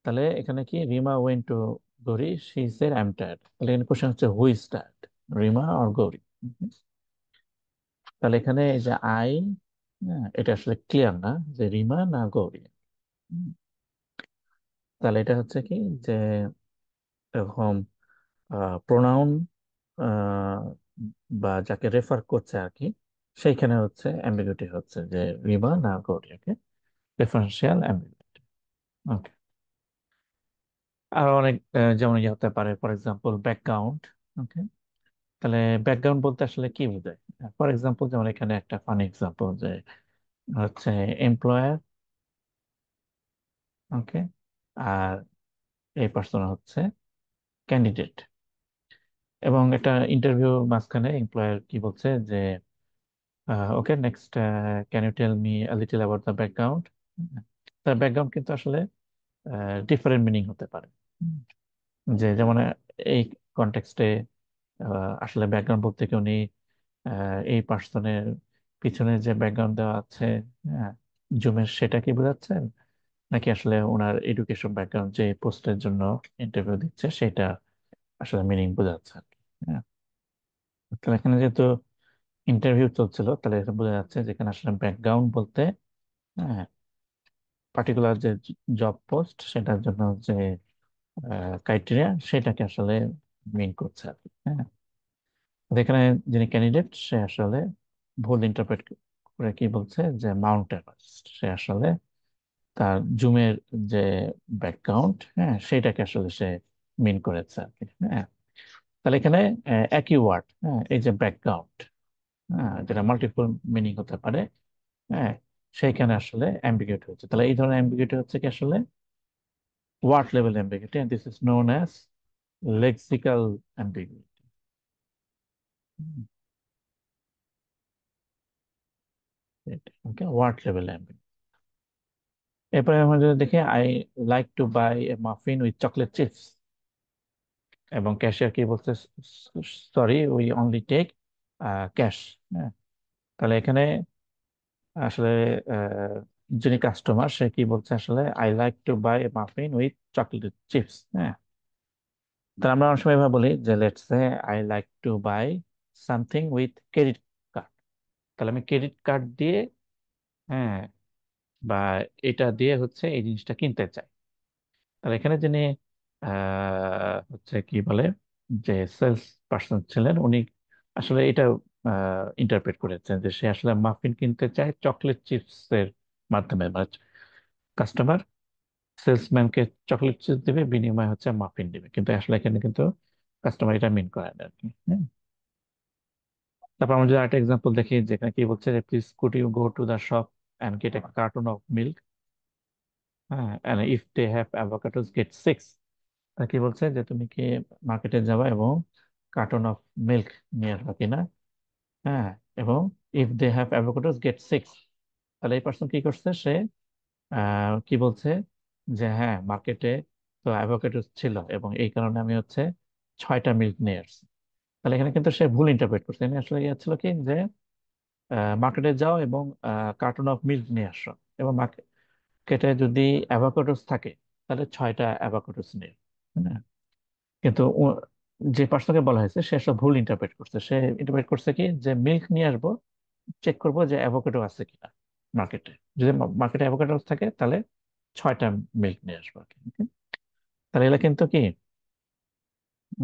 Speaker 1: তাহলে এখানে কি Rima went to Gauri, she said I am tired. তাহলে এখানে কোশ্চেন হচ্ছে who is tired, Rima or Gauri. তাহলে এখানে এই যে আই, এটা আসলে ক্লিয়ার না যে রিমা না গৌরী। হুম, তাহলে এটা হচ্ছে কি যে এরকম প্রোনাউন বা যাকে রেফার করছে আর কি, সেইখানে হচ্ছে অ্যাম্বিগুইটি হচ্ছে যে রিবা না গৌরী। ওকে, রেফারেন্সিয়াল অ্যাম্বিগুইটি। ওকে, আর অনেক যেমন ইয়ে হতে পারে, ফর এক্সাম্পল ব্যাকগ্রাউন্ড। ওকে, তাহলে ব্যাকগ্রাউন্ড বলতে আসলে কি বোঝায়? ফর এক্সাম্পল যেমন এখানে একটা ফানি এক্সাম্পল যে হচ্ছে এমপ্লয়ার। ওকে, আর এই পার্সন হচ্ছে ক্যান্ডিডেট, এবং এটা ইন্টারভিউ মাঝখানে এমপ্লয়ার কি বলছে যে okay next, can you tell me a little about the background. তার ব্যাকগ্রাউন্ড কিন্তু আসলে ডিফারেন্ট মিনিং হতে পারে। হুম। যে যেমন এই কনটেক্সটে আসলে ব্যাকগ্রাউন্ড বলতে কি উনি এই পার্সনের পিছনে যে ব্যাকগ্রাউন্ড দেওয়া আছে, হ্যাঁ, জুমের, সেটা কি বোঝাচ্ছেন, নাকি আসলে ওনার এডুকেশন ব্যাকগ্রাউন্ড যে পোস্টের জন্য ইন্টারভিউ দিচ্ছে সেটা আসলে মিনিং বোঝাচ্ছে আর কি। হ্যাঁ, তাহলে এখানে যেহেতু ইন্টারভিউ চলছিল, তাহলে এটা বোঝা যাচ্ছে যেখানে আসলে ব্যাকগ্রাউন্ড বলতে হ্যাঁ পার্টিকুলার যে জব পোস্ট সেটার জন্য যে ক্রাইটেরিয়া সেটাকে আসলে মিন করছে আর কি। হ্যাঁ, তো এখানে যিনি ক্যান্ডিডেট সে আসলে ভুল ইন্টারপ্রেট করে কি বলছে যে মাউন্ট এভারেস্ট, সে আসলে তার জুমের যে ব্যাকগ্রাউন্ড, হ্যাঁ, সেটাকে আসলে সে মিন করেছে আর কি। হ্যাঁ, তাহলে এখানে একই ওয়ার্ড, হ্যাঁ, এই যে ব্যাকগ্রাউন্ড, হ্যাঁ, যেটা মাল্টিপল মিনিং হতে পারে, হ্যাঁ, সেইখানে আসলে অ্যাম্বিগুইটি হচ্ছে। তাহলে এই ধরনের অ্যাম্বিগুইটি হচ্ছে কি আসলে word level ambiguity, and this is known as lexical ambiguity. Okay, word level ambiguity. এরপরে আমরা যদি দেখি, I like to buy a muffin with chocolate chips, এবং ক্যাশিয়ার কি বলছে, sorry we only take cash. হ্যাঁ, তাহলে এখানে আসলে যিনি কাস্টমার সে কি বলছে আসলে, I like to buy a muffin with chocolate chips. হ্যাঁ, তাহলে আমরা অনেক সময় এভাবে বলি যে let's say I like to buy something with credit card. তাহলে আমি ক্রেডিট কার্ড দিয়ে, হ্যাঁ, বা এটা দিয়ে হচ্ছে এই জিনিসটা কিনতে চাই। তাহলে এখানে যিনি হচ্ছে কি বলে, যে সেলস পার্সন ছিলেন, উনি আসলে এটা ইন্টারপ্রেট করেছেন যে সে আসলে মাফিন কিনতে চায় চকলেট চিপস এর মাধ্যমে, মানে কাস্টমার সেলসম্যানকে চকলেট চিপস দিবে, বিনিময়ে হচ্ছে মাফিন দিবে, কিন্তু আসলে এখানে কিন্তু কাস্টমার এটা মিন করে না আর কি। হ্যাঁ, তারপর আমরা যদি আরেকটা এক্সাম্পল দেখি, যেখানে কি বলছে যে please could you go to the shop and get a carton of milk, হ্যাঁ, and if they have avocados get six. কি বলছে যে তুমি কি মার্কেটে যাবা এবং কার্টন অফ মিল্ক নিয়ে আসবা কিনা, হ্যাঁ, এবং if they have avocados get six. তাহলে এই পার্সন কি করছে, সে কি বলছে যে হ্যাঁ মার্কেটে তো অ্যাভোকাডোস ছিল এবং এই কারণে আমি হচ্ছে 6টা মিল্ক নিয়ে আসছি। তাহলে এখানে কিন্তু সে ভুল ইন্টারপ্রেট করছে, এখানে আসলে ইয়ে ছিল কি যে মার্কেটে যাও এবং কার্টন অফ মিল্ক নিয়ে আসো, এবং মার্কেটে যদি অ্যাভোকাডোস থাকে তাহলে 6টা অ্যাভোকাডোস নিয়ে। হ্যাঁ, কিন্তু যে পার্সনকে বলা হয়েছে সে আসলে ভুল ইন্টারপ্রেট করছে, সে ইন্টারপ্রেট করছে কি যে মিল্ক নিয়ে আসবো, চেক করবো যে অ্যাভোকাডো আছে কিনা মার্কেটে, যদি মার্কেটে অ্যাভোকাডো থাকে তাহলে 6টা মিল্ক নিয়ে আসবো আর কি। Okay? তাহলে এগুলা কিন্তু কি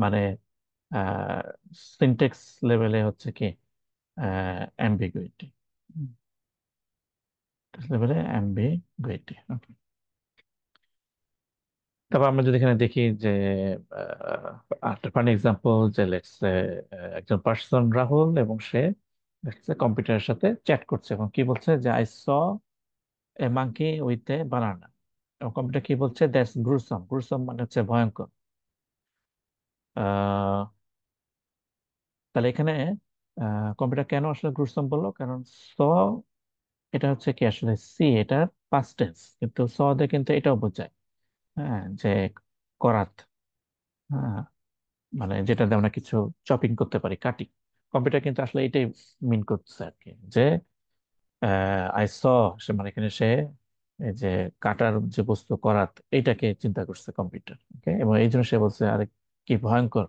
Speaker 1: মানে সিনটেক্স লেভেলে হচ্ছে কি অ্যাম্বিগুইটি, লেভেলে অ্যাম্বিগুইটি। তারপর আমরা যদি এখানে দেখি যে একটা ফানি এক্সাম্পল, যে লেটস একজন পার্সন রাহুল, এবং সে কম্পিউটারের সাথে চ্যাট করছে এবং কি বলছে যে I saw a monkey with a banana, এবং কম্পিউটার কি বলছে দ্যাটস গ্রুসম। গ্রুসম মানে হচ্ছে ভয়ঙ্কর। আহ, তাহলে এখানে কম্পিউটার কেন আসলে গ্রুসম বললো, কারণ স এটা হচ্ছে কি আসলে সি, এটা পাস্ট টেন্স, কিন্তু স দিয়ে কিন্তু এটাও বোঝায়, হ্যাঁ, যে করাত, হ্যাঁ, মানে যেটা দিয়ে আমরা কিছু চপিং করতে পারি, কাটি। কম্পিউটার কিন্তু আসলে এটাই মিন করছে আর কি, যে আই স, সে মানে এখানে সে এই যে কাটার যে বস্তু করাত, এইটাকে চিন্তা করছে কম্পিউটার। ওকে, এবং এই জন্য সে বলছে আরে কি ভয়ঙ্কর।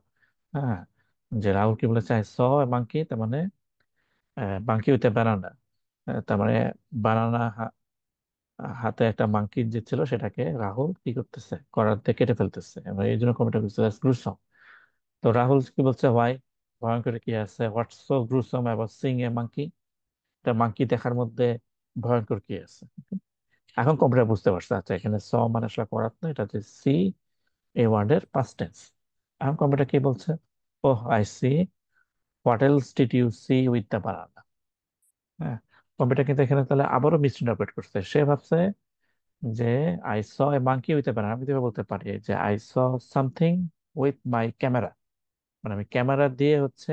Speaker 1: হ্যাঁ, যে রাহুল কি বলেছে, আই স মাঙ্কি, তার মানে মাঙ্কি উইথ বানানা, তার মানে বানানা হাতে একটা মাঙ্কি যে ছিল সেটাকে রাহুল কি করতেছে, করাত দিয়ে কেটে ফেলতেছে, এবং এই জন্য কম্পিউটার করছে তো রাহুল কি বলছে, হোয়াই, ভয়ঙ্কর কি আছে, what's so gruesome about seeing a monkey, একটা মাঙ্কি দেখার মধ্যে ভয়ঙ্কর কি আছে। এখন কম্পিউটার বুঝতে পারছে, আচ্ছা এখানে স মানে আসলে করাত না, এটা হচ্ছে সি, এই ওয়ার্ডের পাস্ট টেন্স। এখন কম্পিউটার কি বলছে, oh I see, what else did you see with the banana. হ্যাঁ, কম্পিউটার কিন্তু এখানে তাহলে আবারও মিসইন্টারপ্রেট করছে। সে ভাবছে যে I saw a monkey with a banana, আমি কিভাবে বলতে পারি যে I saw something with my camera, মানে আমি ক্যামেরা দিয়ে হচ্ছে,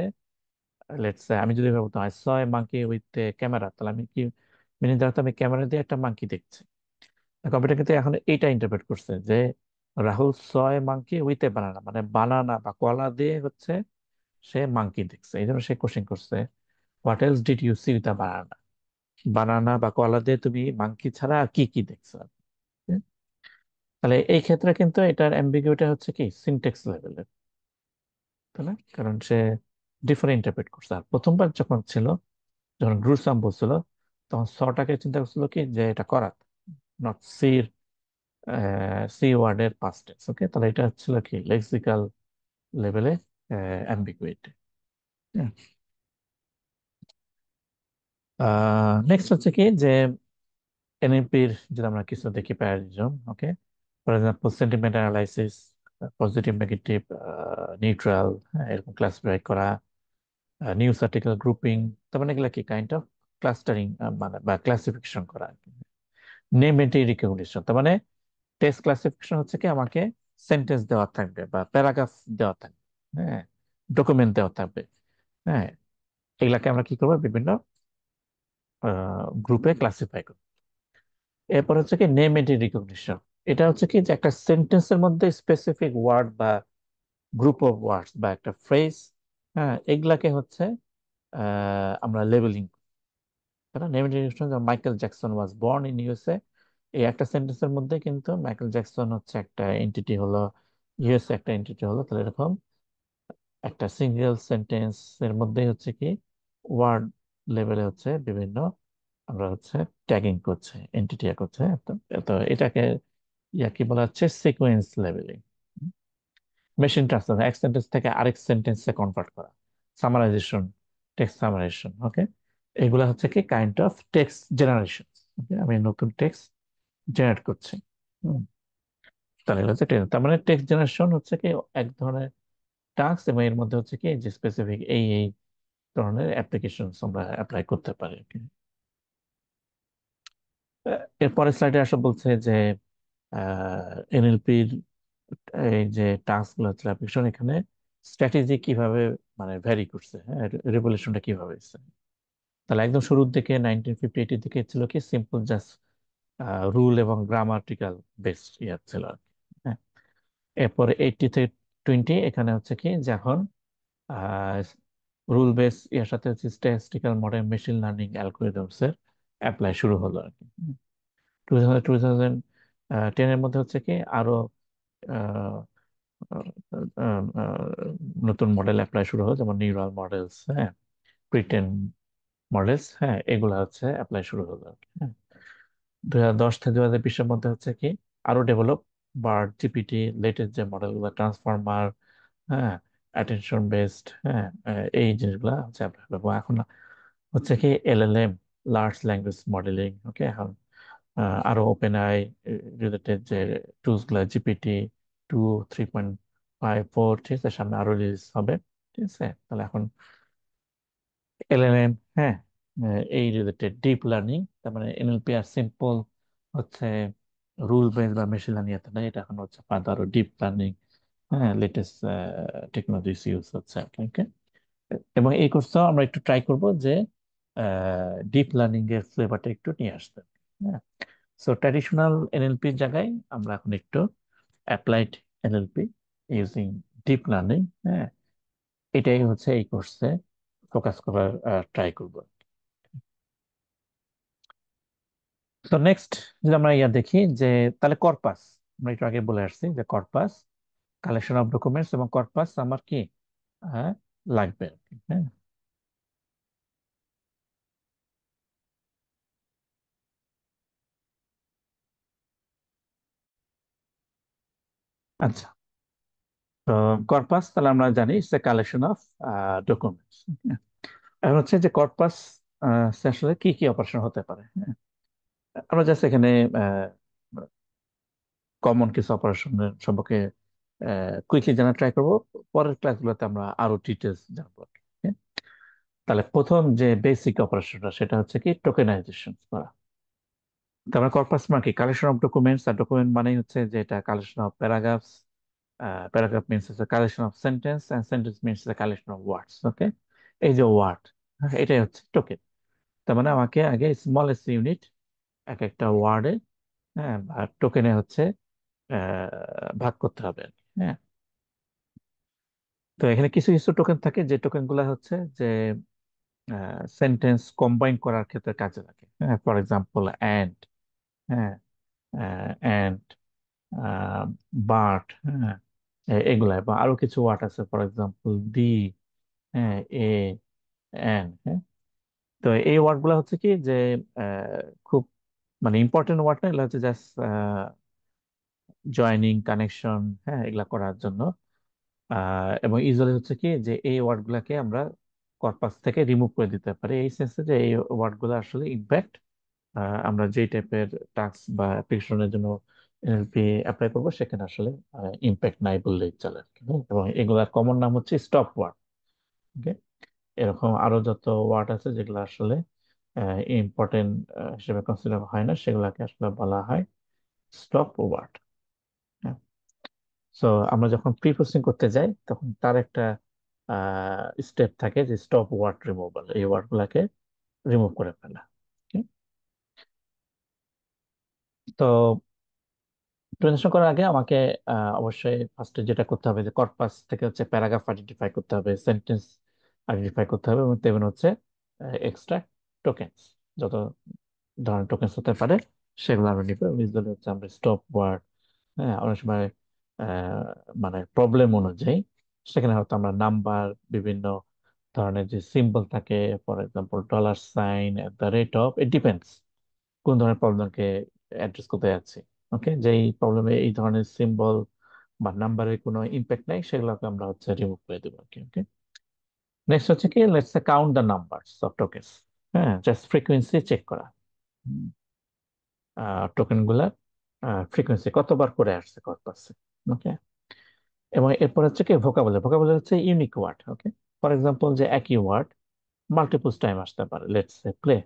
Speaker 1: লেটস সে আমি যদি বলতাম I saw a monkey with A camera, তাহলে আমি কি মিনিং দ্বারা, তো আমি ক্যামেরা দিয়ে একটা মাঙ্কি দেখছি। কম্পিউটার কিন্তু এখন এইটা ইন্টারপ্রেট করছে যে রাহুল সয় মাঙ্কি উইথ এ বানানা, মানে বানানা বা কলা দিয়ে হচ্ছে সে মাঙ্কি দেখছে, এই জন্য সে কোশ্চেন করছে, what else did you see with a banana, banana বা কলা দিয়ে তুমি মাঙ্কি ছাড়া আর কি কি দেখছো। হুম? তাহলে এই ক্ষেত্রে কিন্তু এটার অ্যাম্বিগুইটি হচ্ছে কি সিনটেক্স লেভেলের, তাই না? কারণ সে ডিফারেন্ট ইন্টারপ্রেট করছে। আর প্রথমবার যখন ছিল, যখন গ্রুসাম বলছিল, তখন সটাকে চিন্তা করছিল কি যে এটা করাত, নট সির, সি ওয়ার্ডের পাস্ট টেন্স। ওকে, তাহলে এটা হচ্ছিল কি লেক্সিক্যাল লেভেলে অ্যাম্বিগুইটি। নেক্সট হচ্ছে কি যে এনএলপির যদি আমরা কিছু দেখি paradigm, okay, for example sentiment analysis, positive negative neutral, এরকম ক্লাসিফাই করা, নিউজ আর্টিকেল গ্রুপিং, তার মানে এগুলা কি কাইন্ড অফ ক্লাস্টারিং, মানে বা ক্লাসিফিকেশন করা। নেম এন্টিটি রিকগনিশন, তার মানে টেক্সট ক্লাসিফিকেশন হচ্ছে কি আমাকে সেন্টেন্স দেওয়া থাকবে বা প্যারাগ্রাফ দেওয়া থাকবে, হ্যাঁ, ডকুমেন্ট দেওয়া থাকবে, হ্যাঁ, এগুলাকে আমরা কি করবো, বিভিন্ন গ্রুপে ক্লাসিফাই করবো। এরপর হচ্ছে কি নেম এন্টিটি রিকগনিশন, এটা হচ্ছে কি যে একটা সেন্টেন্সের মধ্যে স্পেসিফিক ওয়ার্ড বা গ্রুপ অফ ওয়ার্ডস বা একটা ফ্রেজ, হ্যাঁ, এগুলাকে হচ্ছে আমরা labelling. Name entity recognition, Michael Jackson was born in USA, এই একটা সেন্টেন্সের মধ্যে কিন্তু মাইকেল জ্যাকসন হচ্ছে একটা এন্টিটি হলো, ইউএসএ একটা এন্টিটি হলো, তাহলে এরকম একটা সিঙ্গেল সেন্টেন্স এর মধ্যে হচ্ছে কি ওয়ার্ড লেভেলে হচ্ছে বিভিন্ন আমরা হচ্ছে ট্যাগিং করছে, এন্টিটি করছে। তো তো এটাকে কি বলা হচ্ছে সিকোয়েন্স লেভেলিং। মেশিন ট্রান্সফার, এক সেন্টেন্স থেকে আরেক সেন্টেন্সে কনভার্ট করা, সামারাইজেশন, টেক্সট সামারাইজেশন, ওকে, এগুলা হচ্ছে কি কাইন্ড অফ টেক্সট জেনারেশন। আমি নতুন টেক্সট জেনারেট করছি। হুম, তাহলে এগুলো হচ্ছে তার মানে টেক্সট জেনারেশন হচ্ছে কি এক ধরনের টাস্ক, এবং এর মধ্যে হচ্ছে কি যে স্পেসিফিক এই এই ধরনের অ্যাপ্লিকেশন আমরা অ্যাপ্লাই করতে পারি আর কি। এরপরের স্লাইডে আসা বলছে যে এনএলপির এই যে টাস্ক গুলো হচ্ছে অ্যাপ্লিকেশন, এখানে স্ট্র্যাটেজি কিভাবে মানে ভ্যারি করছে, হ্যাঁ, রেভলিউশনটা কিভাবে হচ্ছে। তাহলে একদম শুরুর দিকে 1950-80 দিকে ছিল কি সিম্পল জাস্ট রুল এবং গ্রামাটিক্যাল বেসড ইয়ার ছিল আর কি। হ্যাঁ, এরপরে 80 থেকে 20 এখানে হচ্ছে কি যে এখন রুল বেস এর সাথে হচ্ছে statistical model, machine learning algorithms এর অ্যাপ্লাই শুরু হলো আর কি। 2010-এর মধ্যে হচ্ছে কি আরো আহ, আহ, নতুন মডেল অ্যাপ্লাই শুরু হলো, যেমন নিউরাল মডেলস, হ্যাঁ, প্রিটেন মডেলস, হ্যাঁ, এগুলা হচ্ছে অ্যাপ্লাই শুরু হলো আর কি। হ্যাঁ, 2010 থেকে 2020-এর মধ্যে হচ্ছে কি আরো ডেভেলপ, বার্ড, জিপিটি, লেটেস্ট যে মডেলগুলো, ট্রান্সফর্মার, হ্যাঁ, অ্যাটেনশন বেসড, হ্যাঁ, এই জিনিসগুলা হচ্ছে apply হলো। এবং এখন হচ্ছে কি এলএলএম, লার্জ ল্যাঙ্গুয়েজ মডেলিং, ওকে, এখন আরো ওপেন আই রিলেটেড যে টুলস গুলা, জিপিটি 2, 3.5, 4, ঠিক আছে, সামনে আরো রিলিজ হবে। ঠিক আছে, তাহলে এখন এলএলএম, হ্যাঁ, এই রিলেটেড ডিপ লার্নিং, তার মানে এনএলপি আর সিম্পল হচ্ছে রুল বেস বা মেশিন লার্নিং এত না, এটা এখন হচ্ছে ফার্দার ডিপ লার্নিং, হ্যাঁ, লেটেস্ট টেকনোলজিস ইউজ হচ্ছে আর কি, okay? এবং এই কোর্সটাও আমরা একটু ট্রাই করব যে ডিপ লার্নিং এর ফ্লেভারটা একটু নিয়ে আসতে। হ্যাঁ, সো ট্র্যাডিশনাল এনএলপির জায়গায় আমরা এখন একটু applied NLP using deep learning, হ্যাঁ, এটাই হচ্ছে এই কোর্সে ফোকাস করার ট্রাই করব। তো নেক্সট যদি আমরা দেখি যে তাহলে কর্পাস, আমরা একটু আগে বলে আসছি যে কর্পাস কালেকশন অফ ডকুমেন্টস, এবং কর্পাস আমার কি হ্যাঁ লাগবে আর কি। হ্যাঁ, আচ্ছা, তো কর্পাস তাহলে আমরা জানি it's a collection of documents. এখন হচ্ছে যে কর্পাস আসলে কি কি অপারেশন হতে পারে, হ্যাঁ? আমরা জাস্ট এখানে কমন কিছু অপারেশনের সম্পর্কে কুইকলি জানা ট্রাই করবো। পরের ক্লাসগুলোতে আমরা আরো ডিটেলস জানবো আর কি, হ্যাঁ? তাহলে প্রথম যে বেসিক অপারেশনটা সেটা হচ্ছে কি টোকেনাইজেশন করা। তারপরে কর্পাস মানে কি কালেকশন অফ ডকুমেন্টস। আর ডকুমেন্ট মানেই হচ্ছে যে এটা collection of paragraphs, paragraph means হচ্ছে collection of sentence, and sentence means collection of words. Okay, এই যে ওয়ার্ড, এটাই হচ্ছে টোকেন। তার মানে আমাকে আগে স্মলেস্ট ইউনিট এক একটা ওয়ার্ডে, হ্যাঁ, বা টোকেনে হচ্ছে ভাগ করতে হবে আর কি, হ্যাঁ। তো এখানে কিছু কিছু টোকেন থাকে যে টোকেন গুলা হচ্ছে যে সেন্টেন্স কম্বাইন করার ক্ষেত্রে কাজে লাগে, হ্যাঁ। ফর এক্সাম্পল অ্যান্ড, হ্যাঁ, অ্যান্ড, বাট, হ্যাঁ, এগুলা বা আরো কিছু ওয়ার্ড আছে, ফর এক্সাম্পল দি, হ্যাঁ, এ, এন, হ্যাঁ। তো এই ওয়ার্ড গুলা হচ্ছে কি যে খুব মানে ইম্পর্টেন্ট ওয়ার্ড না, এগুলো হচ্ছে জাস্ট জয়নিং, কানেকশন, হ্যাঁ, এগুলা করার জন্য। এবং ইউজুয়ালি হচ্ছে কি যে এই ওয়ার্ড গুলাকে আমরা কর্পাস থেকে রিমুভ করে দিতে পারি, এই সেন্সে যে এই ওয়ার্ড গুলো আসলে ইম্প্যাক্ট আমরা যেই টাইপের টাস্ক বা অ্যাপ্লিকেশনের জন্য এনএলপি অ্যাপ্লাই করবো সেখানে আসলে ইম্প্যাক্ট নাই বললেই চলে আর কি, হ্যাঁ? এবং এগুলার কমন নাম হচ্ছে স্টপ ওয়ার্ড। ওকে, এরকম আরো যত ওয়ার্ড আছে যেগুলো আসলে ইম্পর্টেন্ট হিসেবে কনসিডার হয় না, সেগুলোকে আসলে বলা হয় স্টপ ওয়ার্ড। সো আমরা যখন প্রি প্রসেসিং করতে যাই তখন তার একটা স্টেপ থাকে যে স্টপ ওয়ার্ড রিমুভাল, এই ওয়ার্ড গুলাকে রিমুভ করে ফেলা। Okay? তো প্রেজেন্টেশন করার আগে আমাকে অবশ্যই ফার্স্টে যেটা করতে হবে যে কর্পাস থেকে হচ্ছে প্যারাগ্রাফ আইডেন্টিফাই করতে হবে, সেন্টেন্স আইডেন্টিফাই করতে হবে, এবং তেমন হচ্ছে এক্সট্রা টোকেনস, যত ধরনের টোকেনস হতে পারে সেগুলো আমরা নিবো। ইউজুয়ালি হচ্ছে আমরা স্টপ ওয়ার্ড, হ্যাঁ, অনেক সময় আহ, মানে প্রবলেম অনুযায়ী সেখানে হয়তো আমরা নাম্বার, বিভিন্ন ধরনের যে সিম্বল থাকে, for example dollar sign, at the rate of, it depends কোন ধরনের প্রবলেমকে অ্যাড্রেস করতে যাচ্ছি। ওকে, যেই প্রবলেমে এই ধরনের সিম্বল বা নাম্বারের কোনো ইম্প্যাক্ট নাই সেগুলোকে আমরা হচ্ছে রিমুভ করে দেবো আর কি। ওকে, নেক্সট হচ্ছে কি let's count the numbers of tokens, হ্যাঁ, জাস্ট ফ্রিকোয়েন্সি চেক করা, টোকেন গুলা ফ্রিকোয়েন্সি কতবার করে আসছে কর্পাসে। ওকে, এবং এরপর হচ্ছে কি ভোকাবুলারি। ভোকাবুলারি হচ্ছে unique word. Okay, for example যে একই ওয়ার্ড মাল্টিপল টাইম আসতে পারে, লেটস সে প্লে।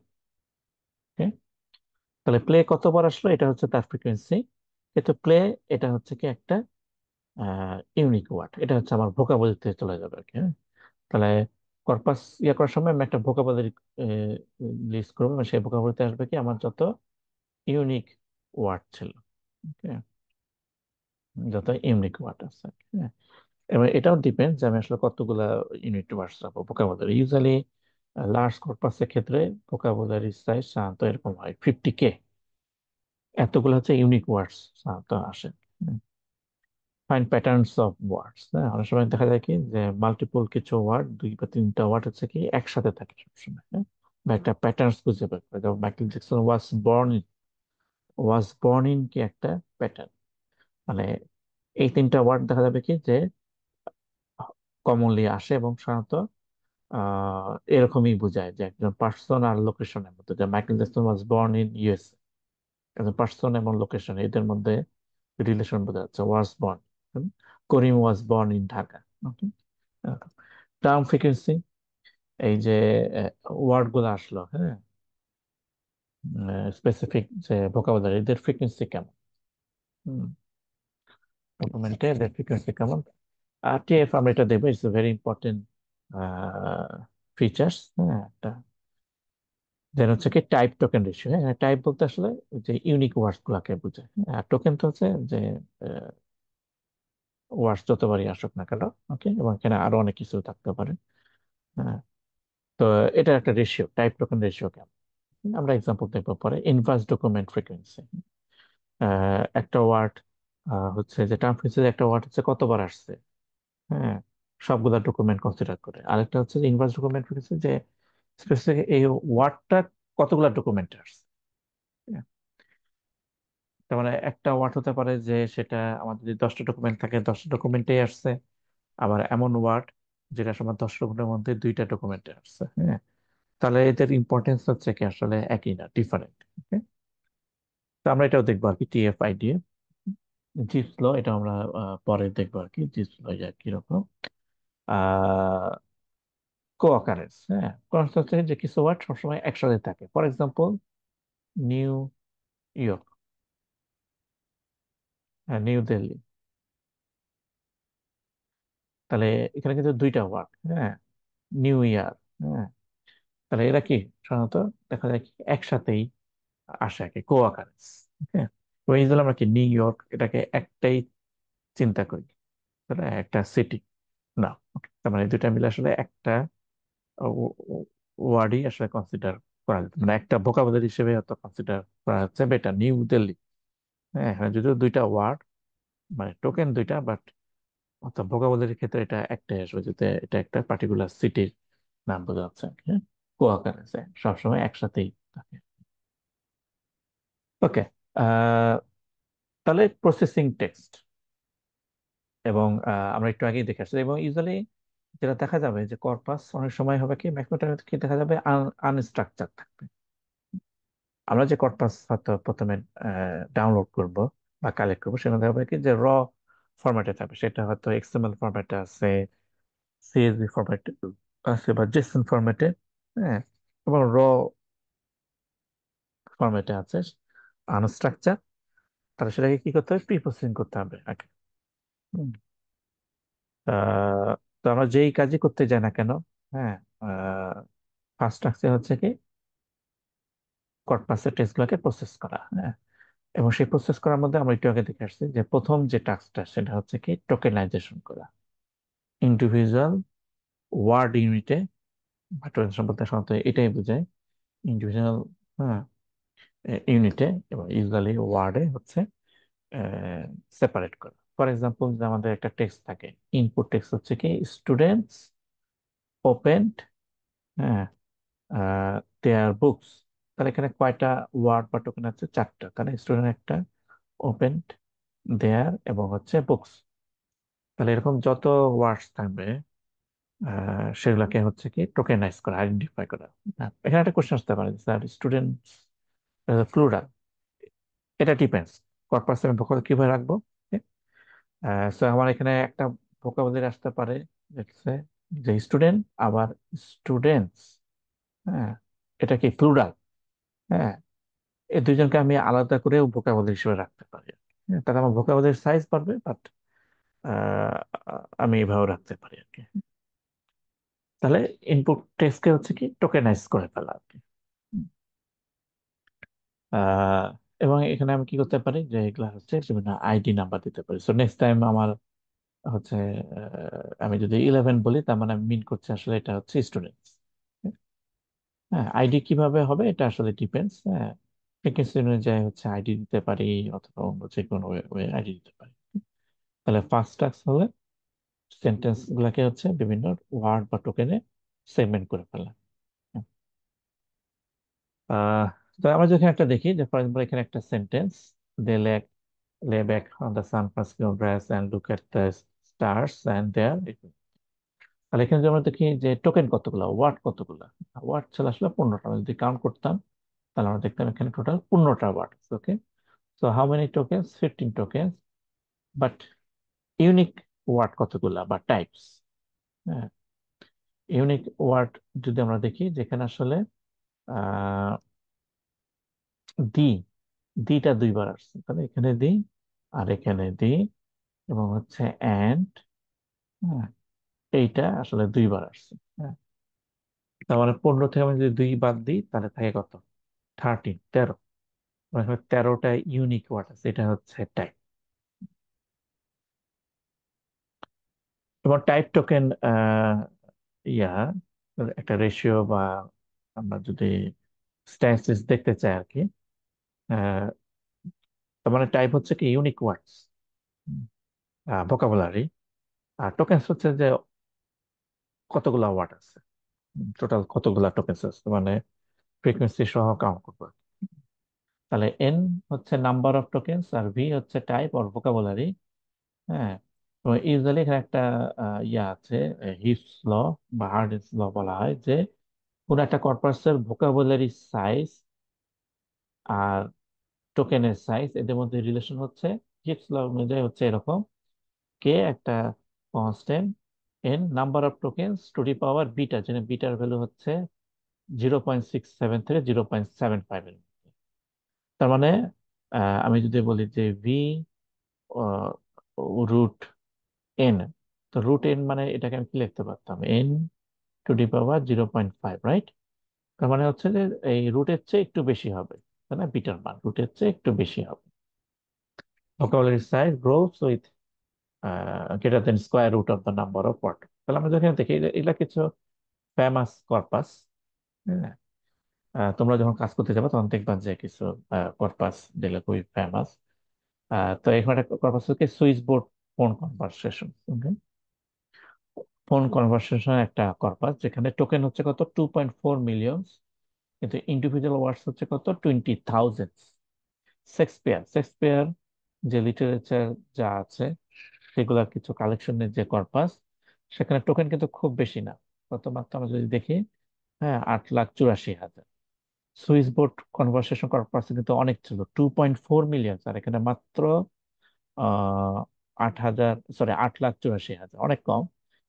Speaker 1: ওকে, তাহলে প্লে কতবার আসলো এটা হচ্ছে তার ফ্রিকোয়েন্সি। কিন্তু প্লে এটা হচ্ছে কি একটা ইউনিক ওয়ার্ড, এটা হচ্ছে আমার ভোকাবুলারিতে চলে যাবে আর কি, হ্যাঁ? তাহলে কর্পাস ইয়ে করার সময় আমি একটা ভোকাবুলারি লিস্ট করবো, এবং সেই ভোকাবুলারিতে আসবে কি আমার যত ইউনিক ওয়ার্ড ছিল। ওকে, যত ইউনিক ওয়ার্ড আছে, হ্যাঁ। এবার এটাও ডিপেন্ড যে আমি আসলে কতগুলা ইউনিট ওয়ার্ডস রাখবো ভোকাবুলারি। ইউজুয়ালি লার্জ কর্পাসের ক্ষেত্রে ভোকাবুলারি সাইজ সাধারণত এরকম হয় 50K, এতগুলো হচ্ছে ইউনিক ওয়ার্ডস সাধারণত আসে। ফাইন প্যাটার্নস অফ ওয়ার্ডস, হ্যাঁ, অনেক সময় দেখা যায় কি যে মাল্টিপল কিছু ওয়ার্ড, দুই বা তিনটা ওয়ার্ড হচ্ছে কি একসাথে থাকে সবসময়, হ্যাঁ, বা একটা প্যাটার্নস খুঁজে বের করে। যেমন Michael Jackson was born in কি একটা প্যাটার্ন, মানে এই তিনটা ওয়ার্ড দেখা যাবে কি যে কমনলি আসে, এবং সাধারণত এরকমই বোঝায় যে একজন পার্সন আর লোকেশনের মধ্যে, যে Michael Jackson was born in USA, একজন পার্সন এবং লোকেশন এদের মধ্যে রিলেশন বোঝা যাচ্ছে was born. Karim was born in Dhaka. Okay, term frequency, এই যে ওয়ার্ড গুলো আসলো, হ্যাঁ, স্পেসিফিক যে ভোকাবুলারি, এদের ফ্রিকোয়েন্সি কেমন, ডকুমেন্টে এদের ফ্রিকোয়েন্সি কেমন। আর টিএফ আমরা এটা দেখবো, ইটস ভেরি ইম্পর্টেন্ট ফিচার্স, হ্যাঁ, একটা। দেন হচ্ছে কি টাইপ টোকেন রেশিও, হ্যাঁ, টাইপ বলতে আসলে যে ইউনিক ওয়ার্ডস গুলাকে বোঝায়, আর টোকেন তো হচ্ছে যে ওয়ার্ডস যতবারই আসুক না কেন। ওকে, এবং এখানে আরো অনেক কিছু থাকতে পারে, হ্যাঁ। তো এটা একটা রেশিও, টাইপ টোকেন রেশিও কেমন আমরা এক্সাম্পল দেখবো পরে। ইনভার্স ডকুমেন্ট ফ্রিকোয়েন্সি, একটা ওয়ার্ড হচ্ছে যে টার্ম ফ্রিকোয়েন্সি, একটা ওয়ার্ড হচ্ছে কতবার আসছে, হ্যাঁ, সবগুলা ডকুমেন্ট কনসিডার করে। আরেকটা হচ্ছে ইনভার্স ডকুমেন্ট ফ্রিকোয়েন্সি, যে স্পেসিফিক এই ওয়ার্ডটা কতগুলা ডকুমেন্টে আসছে, হ্যাঁ। তার মানে একটা ওয়ার্ড হতে পারে যে সেটা আমাদের যদি 10টা ডকুমেন্ট থাকে 10টা ডকুমেন্টেই আসছে, আবার এমন ওয়ার্ড যেটা সময় 10 রকমের মধ্যে 2টা ডকুমেন্টে আসছে, হ্যাঁ। তাহলে এদের ইম্পর্টেন্স হচ্ছে কি আসলে একই না, ডিফারেন্ট। তো আমরা এটাও দেখবো আর কি, টিএফআই দিয়ে। জিপস ল এটা আমরা পরে দেখবো আর কি, জিপস ল কিরকম। আহ কো অকারেন্স, হ্যাঁ, কারণ হচ্ছে যে কিছু ওয়ার্ড সবসময় একসাথে থাকে। ফর এক্সাম্পল, নিউ ইয়র্ক, হ্যাঁ, নিউ দিল্লি। তাহলে এখানে কিন্তু 2টা ওয়ার্ড, হ্যাঁ, নিউ ইয়ার, হ্যাঁ। তাহলে এরা কি সাধারণত দেখা যায় কি একসাথেই আসে আর কি, কো অকারেন্স। হ্যাঁ, তো এই জন্য আমরা কি নিউ ইয়র্ক এটাকে একটাই চিন্তা করি, তাহলে একটা সিটি না। তার মানে 2টা মিলে আসলে একটা ওয়ার্ডই আসলে কনসিডার করা যেত, মানে একটা ভোকাবুলারি হিসেবে হয়তো কনসিডার করা যাচ্ছে বেটা, নিউ দিল্লি। হ্যাঁ, এখানে যদিও 2টা ওয়ার্ড, মানে টোকেন 2টা, বাট অর্থাৎ ভোকাবুলারির ক্ষেত্রে এটা একটাই আসবে, যাতে এটা একটা পার্টিকুলার সিটির নাম বোঝাচ্ছে। হ্যাঁ, কোয়াকারেন্সে সবসময় একসাথেই থাকে। ওকে, তাহলে প্রসেসিং টেক্সট, এবং আমরা একটু আগেই দেখে আসছি, এবং ইউজুয়ালি যেটা দেখা যাবে যে কর্পাস অনেক সময় হবে কি, ম্যাক্রোটা কি দেখা যাবে আনস্ট্রাকচার থাকবে। আমরা যে কর্পাস হয়তো প্রথমে ডাউনলোড করব বা কালেক্ট করবো, সেখানে দেখা যাবে কি যে ফরম্যাটে থাকবে, সেটা হয়তো এক্সএমএল ফরম্যাটে আছে, সিএসভি ফরম্যাটে আছে, বা জেসন ফরম্যাটে, হ্যাঁ, এবং ফরম্যাটে আছে, আনস্ট্রাকচার। তাহলে সেটাকে কি করতে হবে, প্রি প্রসেসিং করতে হবে আগে। হুম। আহ, তো আমরা যেই কাজই করতে যাই না কেন, হ্যাঁ, ফার্স্ট টাস্ক হচ্ছে কি কর্পাসের টেক্সট গুলোকে প্রসেস করা, হ্যাঁ। এবং সেই প্রসেস করার মধ্যে আমরা একটু আগে দেখে আসছি যে প্রথম যে টাস্কটা সেটা হচ্ছে কি টোকেনাইজেশন করা, ইন্ডিভিজুয়াল ওয়ার্ড ইউনিটে, বা টোকেন বলতে সাধারণত এটাই বোঝায়, ইন্ডিভিজুয়াল, হ্যাঁ, ইউনিটে এবং ইউজুয়ালি ওয়ার্ডে হচ্ছে সেপারেট করা। ফর এক্সাম্পল, আমাদের একটা টেক্সট থাকে, ইনপুট টেক্সট হচ্ছে কি স্টুডেন্টস ওপেন্ড, হ্যাঁ, দেয়ার বুকস। তাহলে এখানে কয়টা ওয়ার্ড বা টোকেন আছে, 4টা। তাহলে স্টুডেন্ট একটা, ওপেন্ড, দেয়ার, এবং হচ্ছে বুকস। তাহলে এরকম যত ওয়ার্ডস থাকবে সেগুলোকে হচ্ছে কি টোকেনাইজ করা, আইডেন্টিফাই করা। হ্যাঁ, এখানে একটা কোশ্চেন আসতে পারে, স্যার স্টুডেন্টস প্লুরাল, এটা ডিপেন্ডস কর্পাস আমি ভোকাবুলারি কিভাবে রাখবো। সো আমার এখানে একটা ভোকাবুলারি আসতে পারে, let's say, যে স্টুডেন্ট, আবার স্টুডেন্টস, হ্যাঁ, এটা কি প্লুরাল, হ্যাঁ। এই দুইজনকে আমি আলাদা করে ভোকাবুলারি হিসেবে রাখতে পারি। হ্যাঁ, তাহলে আমার ভোকাবুলারি সাইজ বাড়বে, বাট আমি এভাবে রাখতে পারি আর কি। তাহলে ইনপুট টেক্সটকে হচ্ছে কি টোকেনাইজ করে ফেলা আর কি। আহ, এবং এখানে আমি কি করতে পারি, যে এগুলা হচ্ছে বিভিন্ন আইডি নাম্বার দিতে পারি। সো নেক্সট টাইম আমার হচ্ছে আমি যদি 11 বলি, তার মানে আমি মিন করছি আসলে এটা হচ্ছে স্টুডেন্টস। হ্যাঁ, আইডি কিভাবে হবে এটা আসলে ডিপেন্ডস, হ্যাঁ। ফ্রিকোয়েন্সি অনুযায়ী হচ্ছে আইডি দিতে পারি, অথবা অন্য যে কোনো ওয়ে আইডি দিতে পারি। তাহলে ফার্স্ট টাস্ক হলে সেন্টেন্স গুলাকে হচ্ছে বিভিন্ন ওয়ার্ড বা টোকেনে সেগমেন্ট করে ফেলা। আহ তো আমরা যখন একটা দেখি যে ফর এক্সাম্পল এখানে একটা sentence, they lay back on the San Francisco grass and look at the stars and there, তাহলে এখানে যদি আমরা দেখি যে টোকেন কতগুলো, ওয়ার্ড কতগুলো, ওয়ার্ড ছিল আসলে 15টা। আমরা যদি কাউন্ট করতাম তাহলে আমরা দেখতাম এখানে টোটাল 15টা word. Okay, so how many tokens, 15 tokens, but unique word কতগুলা বা টাইপস। হ্যাঁ, ইউনিক ওয়ার্ড যদি আমরা দেখি, যেখানে আসলে আহ দি, দিটা 2বার আসছে, তাহলে এখানে দি আর এখানে দি, এবং হচ্ছে অ্যান্ড, হ্যাঁ, এইটা আসলে 2বার আসছে। হ্যাঁ, তার মানে 15 থেকে আমি যদি 2 বাদ দিই তাহলে থাকে কত, 13, 13। মানে এখানে 13টা ইউনিক ওয়ার্ড আছে, এটা হচ্ছে টাইপ। এবং টাইপ টোকেন ইয়া একটা রেশিও, বা আমরা যদি স্ট্যাটিস্টিক্স দেখতে চাই আর কি, আহ, তার মানে টাইপ হচ্ছে কি ইউনিক ওয়ার্ডস, ভোকাবুলারি। আর টোকেনস হচ্ছে যে কতগুলা ওয়ার্ড আছে, টোটাল কতগুলা টোকেনস আছে, মানে ফ্রিকোয়েন্সি সহ কাউন্ট করবো। তাহলে এন হচ্ছে নাম্বার অফ টোকেনস, আর ভি হচ্ছে টাইপ অর ভোকাবুলারি, হ্যাঁ। এবং ইউজুয়ালি এখানে একটা ইয়া আছে, হিপস ল বা হার্ডিন্স ল বলা হয়, যে কোন একটা কর্পাসের ভোকাবুলারি সাইজ আর টোকেনের সাইজ এদের মধ্যে রিলেশন হচ্ছে হিপস ল অনুযায়ী হচ্ছে এরকম: কে একটা constant, N number of tokens to the power beta, যেখানে বিটার ভ্যালু হচ্ছে 0.67 থেকে 0.75 এর মধ্যে। তার মানে আমি যদি বলি যে ভি রুট এন, তো রুট এন মানে এটাকে আমি কি লিখতে পারতাম, N to the power 0.5, right? তার মানে হচ্ছে যে এই রুটের চেয়ে একটু বেশি হবে, তাই না? বিটার মান রুটের চেয়ে একটু বেশি হবে। vocabulary size grows with greater than square root of the number of words। তাহলে আমরা যখন দেখি এগুলা কিছু ফেমাস কর্পাস। হ্যাঁ, তোমরা যখন কাজ করতে যাবে তখন দেখবা যে কিছু কর্পাস যেগুলো খুবই ফেমাস। তো এখানে একটা কর্পাস হচ্ছে switch board phone conversation. Phone conversation একটা কর্পাস যেখানে টোকেন হচ্ছে কত, 2.4 মিলিয়ন, কিন্তু ইন্ডিভিজুয়াল ওয়ার্ডস হচ্ছে কত, 20,000। শেক্সপিয়ার যে লিটারেচার যা আছে সেগুলোর কিছু কালেকশনের যে কর্পাস, সেখানে টোকেন কিন্তু খুব বেশি না। কত মাত্র আমরা যদি দেখি, হ্যাঁ, 8,84,000। সুইস বোর্ড কনভারসেশন কর্পাস কিন্তু অনেক ছিল, 2.4 মিলিয়ন, আর এখানে মাত্র 8,000, সরি, 8,84,000, অনেক কম।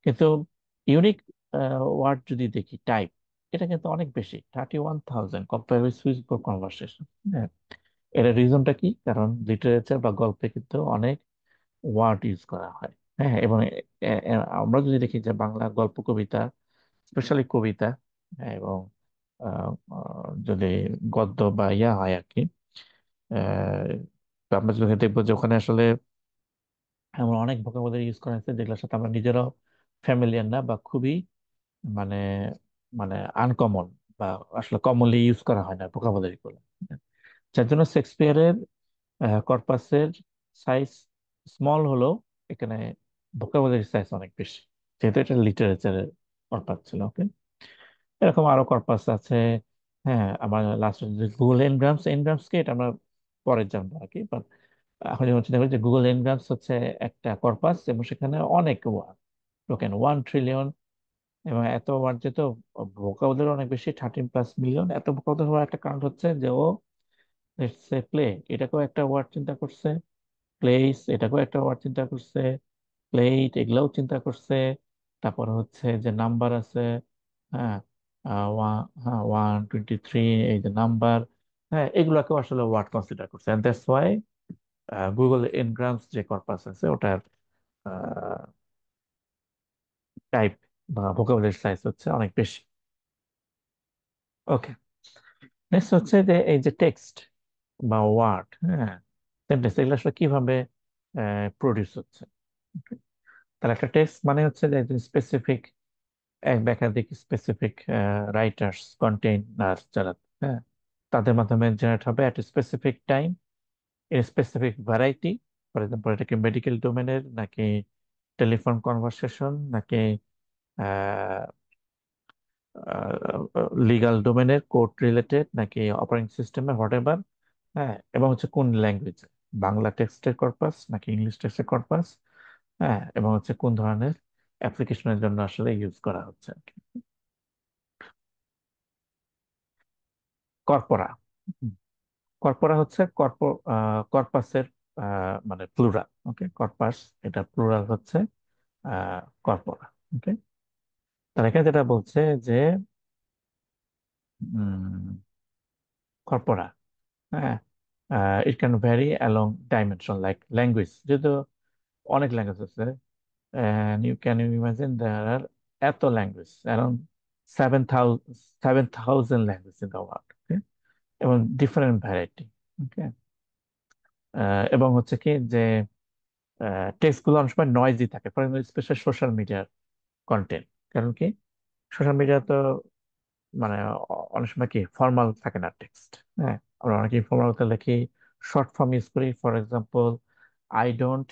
Speaker 1: কিন্তু ইউনিক ওয়ার্ড যদি দেখি, টাইপ, এটা কিন্তু অনেক বেশি, 31,000 compare with Swiss board conversation. হ্যাঁ, এর রিজনটা কি? কারণ লিটারেচার বা গল্পে কিন্তু অনেক ওয়ার্ড ইউজ করা হয়। হ্যাঁ, এবং আমরা যদি দেখি যে বাংলা গল্প কবিতা, স্পেশালি কবিতা, হ্যাঁ, এবং যদি গদ্য বা ইয়া হয় আর কি, তো আমরা যদি দেখবো যে ওখানে আসলে এমন অনেক ভোকাবুলারি ইউজ করা হয়েছে যেগুলোর সাথে আমরা নিজেরাও ফ্যামিলিয়ার না, বা খুবই মানে মানে আনকমন, বা আসলে কমনলি ইউজ করা হয় না ভোকাবুলারি গুলো। যার জন্য শেক্সপিয়ারের কর্পাসের সাইজ স্মল হলেও এখানে ভোকাবুলারি সাইজ অনেক বেশি, যেহেতু এটা লিটারেচারের কর্পাস ছিল। ওকে, এরকম আরো কর্পাস আছে। হ্যাঁ, আমার লাস্ট গুগল এনগ্রামস, এনগ্রামস কি এটা আমরা পরে জানবো আর কি। But এখন যেমন চিন্তা করি যে গুগল এনগ্রামস হচ্ছে একটা কর্পাস, এবং সেখানে অনেক ওয়ার্ড, টোকেন 1 ট্রিলিয়ন, এবং এত ওয়ার্ড যেহেতু ভোকাবুলারি অনেক বেশি, 13+মিলিয়ন। এত ভোকাবুলারি হওয়ার একটা কারণ হচ্ছে যে ও প্লে, এটাকেও একটা ওয়ার্ড চিন্তা করছে, প্লেস এটাকেও একটা ওয়ার্ড চিন্তা করছে, প্লেট এগুলাও চিন্তা করছে, তারপর হচ্ছে যে নাম্বার আছে, হ্যাঁ, হ্যাঁ, 123, এই যে নাম্বার, হ্যাঁ, এগুলাকেও আসলে ওয়ার্ড কনসিডার করছে। এন্ড দ্যাটস ওয়াই গুগল এনগ্রামস যে কর্পাস আছে ওটার টাইপ বা ভোকাবুলারি সাইজ হচ্ছে অনেক বেশি। ওকে, নেক্সট হচ্ছে যে এই যে টেক্সট বা ওয়ার্ড, হ্যাঁ, সেন্টেন্স, এগুলো আসলে কিভাবে প্রডিউস হচ্ছে। Okay? তাহলে একটা টেক্সট মানে হচ্ছে যে একজন স্পেসিফিক, এক বা একাধিক স্পেসিফিক রাইটার্স, কন্টেইনার যারা, হ্যাঁ, তাদের মাধ্যমে জেনারেট হবে এট স্পেসিফিক টাইম, এর স্পেসিফিক ভ্যারাইটি। ফর এক্সাম্পল, এটা কি মেডিকেল ডোমেনের, নাকি টেলিফোন কনভারসেশন, নাকি লিগাল ডোমেনের, কোর্ট রিলেটেড, নাকি অপারেটিং সিস্টেমের, হোয়াট এভার। হ্যাঁ, এবং হচ্ছে কোন ল্যাঙ্গুয়েজ, বাংলা টেক্সটের কর্পাস নাকি ইংলিশ টেক্সটের কর্পাস। হ্যাঁ, এবং হচ্ছে কোন ধরনের অ্যাপ্লিকেশনের জন্য আসলে ইউজ করা হচ্ছে। কর্পোরা, কর্পোরা হচ্ছে কর্পাসের মানে প্লুরাল। ওকে, কর্পাস এটা প্লুরাল হচ্ছে কর্পোরা। ওকে, তাহলে এখানে যেটা বলছে যে কর্পোরা, হ্যাঁ, it can vary along dimension like language, যেহেতু অনেক ল্যাঙ্গুয়েজ আছে, you can imagine there are এত language, around 7,000 language in the world. এবং ডিফারেন্ট ভ্যারাইটি। ওকে, এবং হচ্ছে কি যে টেক্সট গুলো অনেক সময় নয়েজি থাকে, ফর এক্সাম্পল স্পেশাল সোশ্যাল মিডিয়ার কন্টেন্ট। কারণ কি, সোশ্যাল মিডিয়া তো মানে অনেক সময় কি ফর্মাল থাকে না টেক্সট। হ্যাঁ, আমরা অনেকে ফর্মাল লিখি, শর্ট ফর্ম ইউজ করি। ফর এক্সাম্পল, আই ডোন্ট,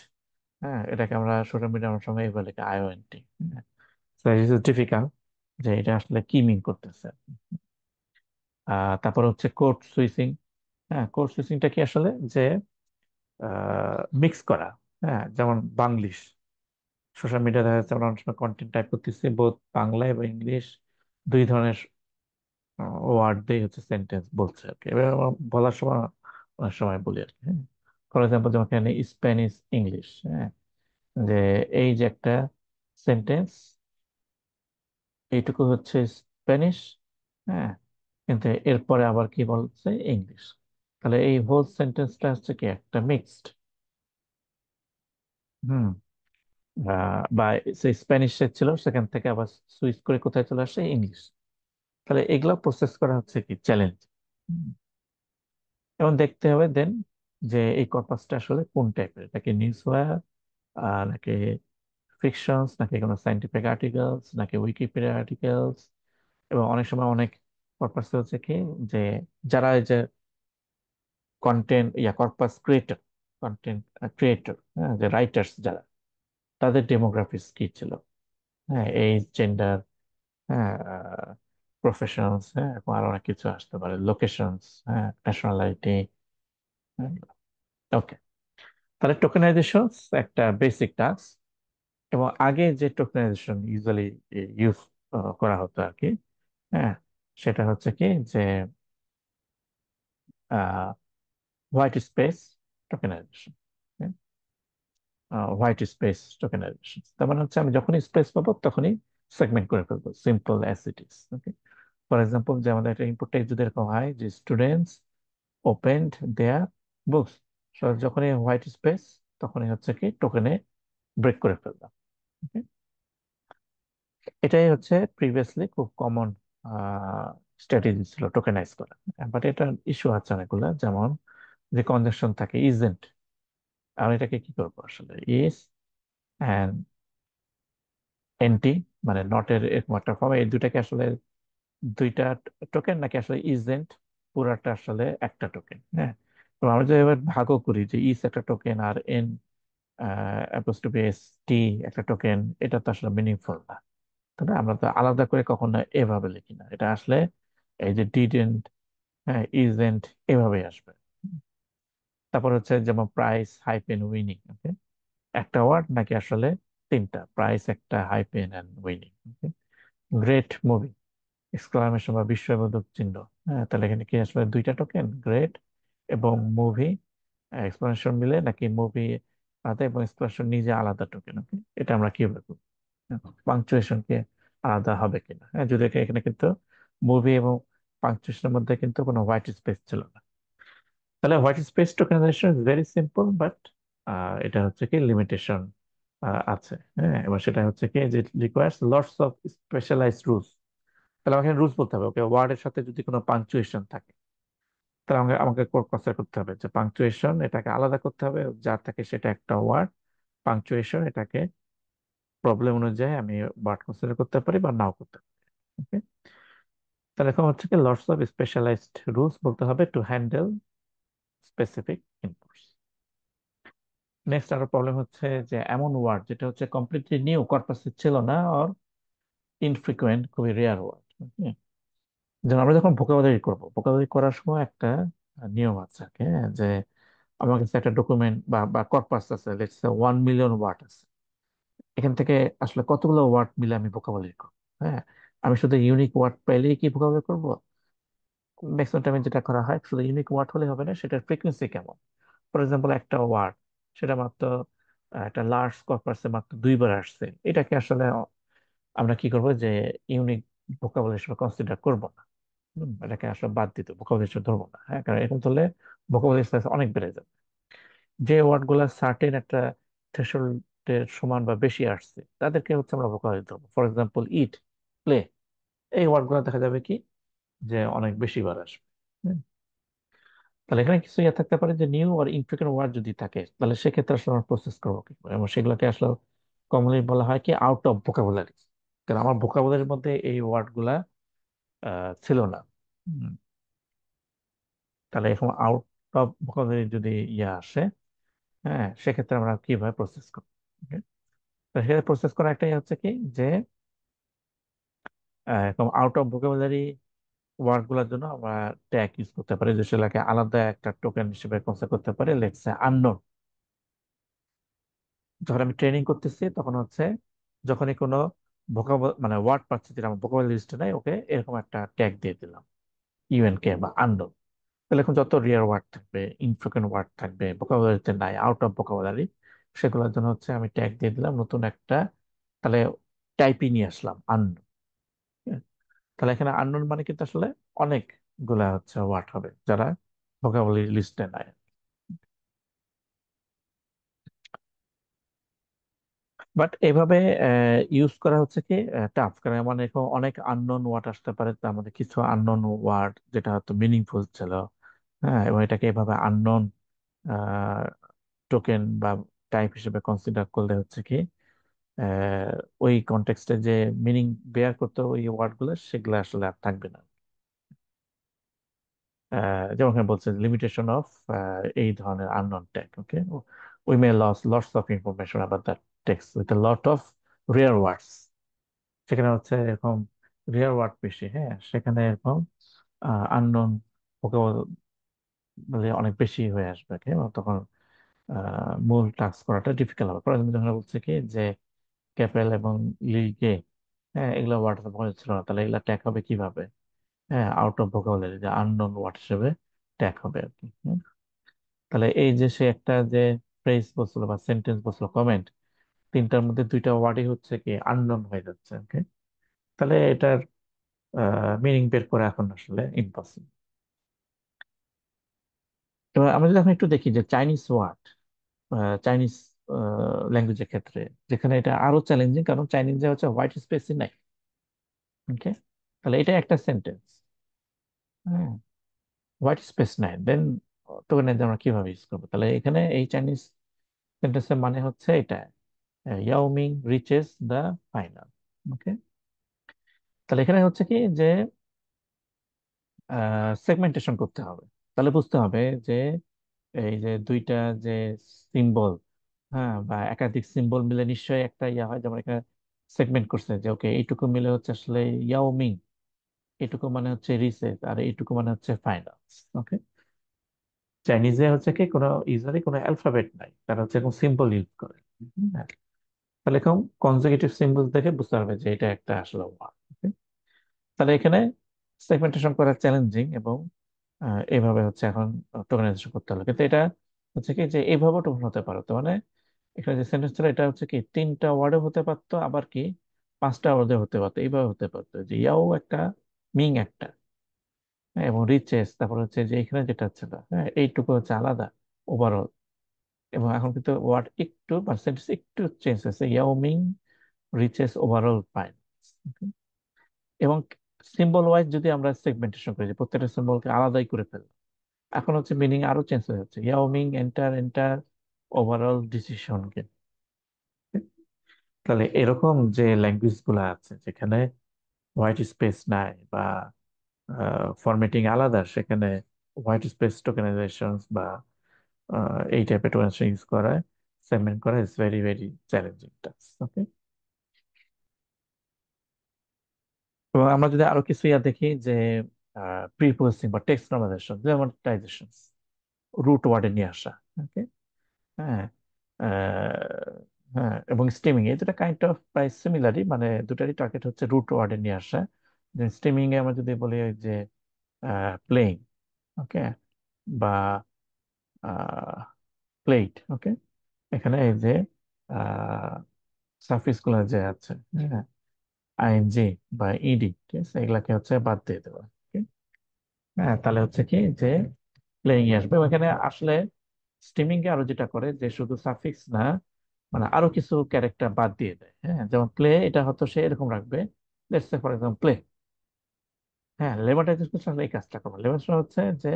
Speaker 1: হ্যাঁ, এটাকে আমরা সোশ্যাল মিডিয়া অনেক সময় এভাবে লিখি, IONT। হ্যাঁ, ডিফিকাল্ট যে এটা আসলে কি মিন করতেছে। তারপর হচ্ছে কোড সুইচিং। হ্যাঁ, কোড সুইচিংটা কি আসলে যে মিক্স করা। হ্যাঁ, যেমন বাংলিশ, সোশ্যাল মিডিয়া দেখা যাচ্ছে আমরা অনেক সময় কন্টেন্ট টাইপ করতেছি বোধ বাংলা এবং ইংলিশ দুই ধরনের ওয়ার্ড দিয়ে হচ্ছে সেন্টেন্স বলছে আর কি। এবার আমরা বলার সময় অনেক সময় বলি আর কি, হ্যাঁ। ফর এক্সাম্পল যেমন এখানে স্প্যানিশ ইংলিশ, হ্যাঁ, যে এই যে একটা সেন্টেন্স, এইটুকু হচ্ছে স্প্যানিশ, হ্যাঁ, কিন্তু এরপরে আবার কি বলছে ইংলিশ। তাহলে এই হোল সেন্টেন্সটা হচ্ছে কি একটা মিক্সড। হুম। বা সেই স্প্যানিশ ছিল সেখান থেকে আবার সুইচ করে কোথায় চলে আসে ইংলিশ। তাহলে এগুলো প্রসেস করা হচ্ছে কি চ্যালেঞ্জ। এবং দেখতে হবে দেন যে এই কর্পাসটা আসলে কোন টাইপের, এটা কি নিউজ ওয়্যার, নাকি ফিকশনস, নাকি কোনো সাইন্টিফিক আর্টিকেলস, নাকি উইকিপিডিয়া আর্টিকেলস। এবং অনেক সময় অনেক কর্পাস হচ্ছে কি যে যারা এই যে content corpus creator, content creator, হ্যাঁ, যে রাইটার্স যারা, তাদের ডেমোগ্রাফিক্স কি ছিল, হ্যাঁ, এইজ, জেন্ডার, হ্যাঁ, প্রফেশনস, হ্যাঁ, এবং আরো অনেক কিছু আসতে পারে, লোকেশনস, হ্যাঁ, ন্যাশনালিটি। ওকে, তাহলে টোকেনাইজেশন একটা বেসিক টাস্ক। এবং আগে যে টোকেনাইজেশন ইউজুয়ালি ইউজ করা হতো আর কি, হ্যাঁ, সেটা হচ্ছে কি যে white space tokenization. White space tokenization তার মানে হচ্ছে আমি যখনই স্পেস পাবো তখনই সেগমেন্ট করে ফেলবো, simple as it is. Okay, for example যে আমাদের একটা ইনপুট টেক্সট যদি এরকম হয় যে স্টুডেন্টস ওপেন্ড দেয়ার বুকস, যখনই হোয়াইট স্পেস তখনই হচ্ছে কি টোকেনে ব্রেক করে ফেললাম। Okay? এটাই হচ্ছে প্রিভিয়াসলি খুব কমন স্ট্র্যাটেজি ছিল টোকেনাইজ করা। বাট এটা ইস্যু আছে অনেকগুলো, যেমন যে কনজাংশন থাকে ইজেন্ট, আমি এটাকে কি করবো আসলে ইজ অ্যান্ড এনটি, মানে নটের এরকম একটা ফর্ম, এই দুটাকে আসলে দুইটা টোকেন নাকি আসলে ইজেন্ট পুরাটা আসলে একটা টোকেন, হ্যাঁ। তো আমরা যদি এবার ভাগও করি যে ইজ একটা টোকেন আর এন অ্যাপোস্ট্রোফি এস টি একটা টোকেন, এটা তো আসলে মিনিংফুল না। তবে আমরা তো আলাদা করে কখনো এভাবে লিখি না, এটা আসলে এই যে ডিডেন্ট, হ্যাঁ, ইজেন্ট, এভাবে আসবে। তারপর হচ্ছে যেমন প্রাইস হাইপেন উইনিং, ওকে, একটা ওয়ার্ড নাকি আসলে তিনটা, প্রাইস একটা, hyphen and winning. Great movie exclamation বা বিস্ময়বোধক চিহ্ন, হ্যাঁ, তাহলে এখানে কি আসলে দুইটা টোকেন গ্রেট এবং মুভি এক্সপ্লানেশন মিলে, নাকি মুভি আলাদা এবং এক্সপ্লানেশন নিজে আলাদা টোকেন। ওকে, এটা আমরা কিভাবে করবো, পাংচুয়েশন কি আলাদা হবে কিনা, হ্যাঁ, যদি এখানে কিন্তু মুভি এবং পাংচুয়েশনের মধ্যে কিন্তু কোনো হোয়াইট স্পেস ছিল না। তাহলে white space tokenization is very simple, but এটা হচ্ছে কি লিমিটেশন আছে, হ্যাঁ। এবার সেটা হচ্ছে কি যে requires lots of specialized rules. তাহলে আমাকে রুলস বলতে হবে, ওকে, ওয়ার্ডের সাথে যদি কোনো পাংচুয়েশন থাকে তাহলে আমাকে আমাকে কনসিডার করতে হবে যে পাংচুয়েশন এটাকে আলাদা করতে হবে, যার থাকে সেটা একটা ওয়ার্ড, পাংচুয়েশন এটাকে প্রবলেম অনুযায়ী আমি ওয়ার্ড কনসিডার করতে পারি বা নাও করতে পারি। ওকে, তাহলে এখন হচ্ছে কি লটস অফ স্পেশালাইজড রুলস বলতে হবে to handle specific inputs. Next আরো প্রবলেম হচ্ছে যে এমন ওয়ার্ড যেটা হচ্ছে কমপ্লিটলি নিউ কর্পাসে ছিল না, অর ইনফ্রিকুয়েন্ট, খুবই রেয়ার ওয়ার্ড। যেমন আমরা যখন ভোকাবুলারি করবো, ভোকাবুলারি করার সময় একটা নিয়ম আছে, হ্যাঁ, যে আমার কাছে একটা ডকুমেন্ট বা বা কর্পাস আছে, লেটস সে 1 মিলিয়ন ওয়ার্ড আছে। এখান থেকে আসলে কতগুলো ওয়ার্ড মিলে আমি ভোকাবুলারি করবো, হ্যাঁ। আমি শুধু ইউনিক ওয়ার্ড পাইলেই কি ভোকাবুলারি করবো? ম্যাক্সিমাম টাইমে যেটা করা হয় শুধু ইউনিক ওয়ার্ড হলে হবে না, সেটার ফ্রিকোয়েন্সি কেমন। ফর এক্সাম্পল একটা ওয়ার্ড সেটা মাত্র একটা লার্জ কর্পাসে মাত্র 2 বার আসছে, এটাকে আসলে আমরা কি করবো যে ইউনিক ভোকাবুলারি হিসেবে কনসিডার করবো না। এটাকে আসলে বাদ দিতে ভোকাবুলারি হিসেবে ধরবো না, হ্যাঁ, কারণ এরকম ধরলে ভোকাবুলারি সাইজ অনেক বেড়ে যাবে। যে ওয়ার্ড গুলা সার্টেন একটা থ্রেশহোল্ডের সমান বা বেশি আসছে তাদেরকে হচ্ছে আমরা ভোকাবুলারি ধরবো। ফর এক্সাম্পল ইট, প্লে, এই ওয়ার্ড গুলো দেখা যাবে কি যে অনেক বেশি বার আসবে। হুম। তাহলে এখানে কিছু ইয়ে থাকতে পারে যে নিউ আর ইনফ্রিকুয়েন্ট ওয়ার্ড যদি থাকে, তাহলে সেক্ষেত্রে আসলে আমরা প্রসেস করবো কি করে, এবং সেগুলোকে আসলে কমনলি বলা হয় কি আউট অফ ভোকাবুলারি। কারণ আমার ভোকাবুলারির মধ্যে এই ওয়ার্ড গুলা ছিল না। হুম। তাহলে এখন আউট অফ ভোকাবুলারি যদি ইয়ে আসে, হ্যাঁ, সেক্ষেত্রে আমরা কিভাবে প্রসেস করবো। Okay? তো সেক্ষেত্রে প্রসেস করা একটাই হচ্ছে কি যে এরকম আউট অফ ভোকাবুলারি ওয়ার্ড গুলোর জন্য আমরা ট্যাগ ইউজ করতে পারি, যে সেটাকে আলাদা একটা টোকেন হিসেবে কনসিডার করতে পারি, লেটস সে আননোন। যখন আমি ট্রেনিং করতেছি তখন হচ্ছে যখনই কোনো মানে ওয়ার্ড পাচ্ছি যেটা আমার ভোকাবুলারি লিস্টে নাই, ওকে এরকম একটা ট্যাগ দিয়ে দিলাম, ইউএনকে বা আননোন। তাহলে এখন যত রিয়ার ওয়ার্ড থাকবে, ইনফ্রিকুয়েন্ট ওয়ার্ড থাকবে, ভোকাবুলারিতে নাই, আউট অফ ভোকাবুলারি, সেগুলোর জন্য হচ্ছে আমি ট্যাগ দিয়ে দিলাম নতুন একটা। তাহলে টাইপই নিয়ে আসলাম আননোন। তাহলে এখানে আননোন মানে কিন্তু আসলে অনেক গুলা হচ্ছে ওয়ার্ড হবে যারা ভোকাবুলারি লিস্টে নাই। বাট এভাবে ইউজ করা হচ্ছে কি টাফ, কারণ মানে এরকম অনেক আননোন ওয়ার্ড আসতে পারে, তার মধ্যে কিছু আননোন ওয়ার্ড যেটা হয়তো মিনিংফুল ছিল। হ্যাঁ, এবং এটাকে এভাবে আননোন টোকেন বা টাইপ হিসেবে কনসিডার করলে হচ্ছে কি আহ, ওই কনটেক্সটে যে মিনিং বেয়ার করতে ওই ওয়ার্ড গুলো, সেগুলো আসলে আর থাকবে না। যেমন এখানে বলছে লিমিটেশন অফ এই ধরনের unknown tag. Okay, we may loss lots of information about that text with a lot of rare words. সেখানে হচ্ছে এরকম রিয়ার ওয়ার্ড বেশি, হ্যাঁ, সেখানে এরকম আননোন ভোকাবুলারি অনেক বেশি হয়ে আসবে, okay? এবং তখন মূল টাস্ক করাটা ডিফিকাল্ট হবে। ফর এক্সাম্পল, যখন বলছে কি যে ক্যাপেল এবং লিগে, হ্যাঁ, এগুলো ওয়ার্ড মনে ছিল না, তাহলে এগুলা ট্যাগ হবে কিভাবে? হ্যাঁ, আউট অফ ভোকাবুলারি, যে আননোন ওয়ার্ড হিসেবে ট্যাগ হবে আর কি। তাহলে এই যে সে একটা যে ফ্রেজ বলছিল বা সেন্টেন্স বলছিল, কমেন্ট, তিনটার মধ্যে দুইটা ওয়ার্ডই হচ্ছে কি আননোন হয়ে যাচ্ছে। ওকে, তাহলে এটার মিনিং বের করা এখন আসলে ইম্পসিবল। এবার আমরা যদি এখন একটু দেখি যে চাইনিজ ওয়ার্ড, চাইনিজ ল্যাঙ্গুয়েজের ক্ষেত্রে, যেখানে এটা আরো চ্যালেঞ্জিং, কারণ চাইনিজে হচ্ছে হোয়াইট স্পেসই নাই। ওকে, তাহলে এটা একটা সেন্টেন্স, হ্যাঁ, হোয়াইট স্পেস নাই, দেন তোকে আমরা কিভাবে ইউজ করবো? তাহলে এখানে এই চাইনিজ সেন্টেন্সের মানে হচ্ছে এটা, ইয়াও মিং রিচেস দ্য ফাইনাল। ওকে, তাহলে এখানে হচ্ছে কি যে সেগমেন্টেশন করতে হবে। তাহলে বুঝতে হবে যে এই যে দুইটা যে সিম্বল, হ্যাঁ, বা একাধিক সিম্বল মিলে নিশ্চয়ই একটা ইয়া হয়। যেমন এখানে সেগমেন্ট করছে যে ওকে, এইটুকু মিলে হচ্ছে আসলে ইয়াও মিং, এইটুকু মানে হচ্ছে রিসেস, আর এইটুকু মানে হচ্ছে ফাইনালস। ওকে, চাইনিজে হচ্ছে কি কোনো ইউজারই কোনো অ্যালফাবেট নাই, তারা হচ্ছে এরকম সিম্বল ইউজ করে। হ্যাঁ, তাহলে এরকম কনজিকিউটিভ সিম্বল দেখে বুঝতে পারবে যে এটা একটা আসলে ওয়ার্ড। তাহলে এখানে সেগমেন্টেশন করা চ্যালেঞ্জিং, এবং এইভাবে হচ্ছে এখন টোকেনাইজেশন করতে হবে। কিন্তু এটা হচ্ছে কি যে এইভাবে টোকেন হতে পারো, তো মানে এখানে যে সেন্টেন্স ছিল এটা হচ্ছে কি তিনটা ওয়ার্ডে হতে পারতো, আবার কি পাঁচটা ওয়ার্ডে হতে পারতো, এইভাবে হতে পারতো যে ইয়াও একটা, মিং একটা, হ্যাঁ, এবং রিচেস, তারপর হচ্ছে যে এখানে যেটা ছিল, হ্যাঁ, এইটুকু হচ্ছে আলাদা ওভারঅল। এবং এখন কিন্তু ওয়ার্ড একটু বা সেন্টেন্স একটু চেঞ্জ হয়েছে, ইয়াও মিং রিচেস ওভারঅল ফাইন। এবং সিম্বল ওয়াইজ যদি আমরা সেগমেন্টেশন করি, যে প্রত্যেকটা সিম্বলকে আলাদাই করে ফেললাম, এখন হচ্ছে মিনিং আরো চেঞ্জ হয়ে যাচ্ছে, ইয়াওমিং enter enter overall decision game. তাহলে এরকম যে ল্যাঙ্গুয়েজ গুলো আছে যেখানে হোয়াইট স্পেস নাই বা ফরম্যাটিং আলাদা, সেখানে হোয়াইট স্পেস টোকেনাইজেশন বা এই টাইপের টোকেনাইজেশন ইউজ করা, সেগমেন্ট করা is very very challenging task. Okay, এবং আমরা যদি আরো কিছু ইয়া দেখি যে প্রিপ্রসেসিং বা টেক্সট নর্মালাইজেশন, লেমটাইজেশন, রুট ওয়ার্ডে নিয়ে আসা। ওকে, হ্যাঁ, হ্যাঁ, এবং স্টেমিং, এই দুটা কাইন্ড অফ প্রায় সিমিলারই, মানে দুটারই টার্গেট হচ্ছে রুট ওয়ার্ডে নিয়ে আসা। যে স্টেমিং এ আমরা যদি বলি ওই যে প্লেইং, ওকে, বা প্লেট। ওকে, এখানে এই যে সাফিক্স গুলো যে আছে, হ্যাঁ, আইএনজি বা ইডি, ঠিক আছে, এগুলাকে হচ্ছে বাদ দিয়ে দেবো। Okay? হ্যাঁ, তাহলে হচ্ছে কি যে প্লেইং আসবে। এবং এখানে আসলে স্টিমিং এ আরো যেটা করে যে শুধু সাফিক্স না, মানে আরো কিছু ক্যারেক্টার বাদ দিয়ে দেয়। হ্যাঁ, যেমন প্লে, এটা হয়তো সে এরকম রাখবে, let's say for example play. হ্যাঁ, লেমটাইজেশন আসলে এই কাজটা করবে। লেমটাইজেশন হচ্ছে যে